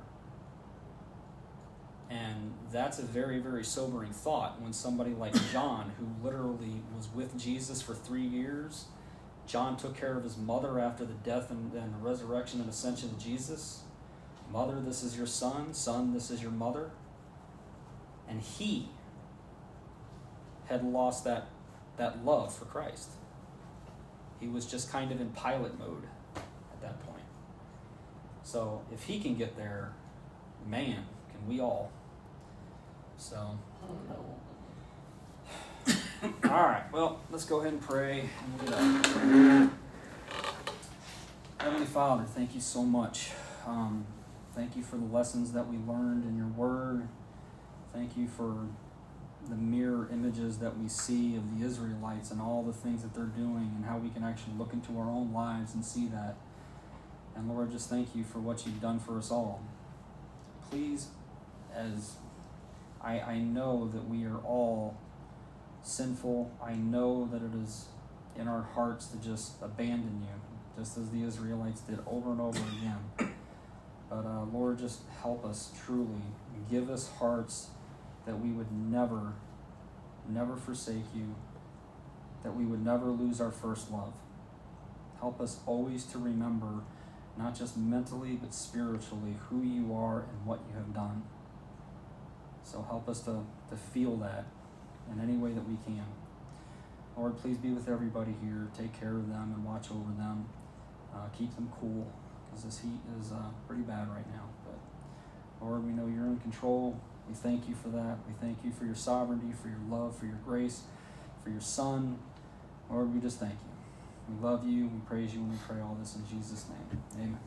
And that's a very, very sobering thought when somebody like John, who literally was with Jesus for 3 years, John took care of his mother after the death and the resurrection and ascension of Jesus. Mother, this is your son. Son, this is your mother. And he had lost that love for Christ. He was just kind of in pilot mode at that point. So if he can get there, man, can we all. So, all right, well, let's go ahead and pray and we'll get up. Heavenly Father, thank you so much. Thank you for the lessons that we learned in your word. Thank you for the mirror images that we see of the Israelites and all the things that they're doing and how we can actually look into our own lives and see that. And Lord, just thank you for what you've done for us all. Please, as I know that we are all sinful. I know that it is in our hearts to just abandon you, just as the Israelites did over and over again. But Lord, just help us truly. Give us hearts that we would never, never forsake you, that we would never lose our first love. Help us always to remember, not just mentally, but spiritually, who you are and what you have done. So help us to feel that in any way that we can. Lord, please be with everybody here. Take care of them and watch over them. Keep them cool, because this heat is pretty bad right now. But Lord, we know you're in control. We thank you for that. We thank you for your sovereignty, for your love, for your grace, for your Son. Lord, we just thank you. We love you. We praise you, and we pray all this in Jesus' name. Amen.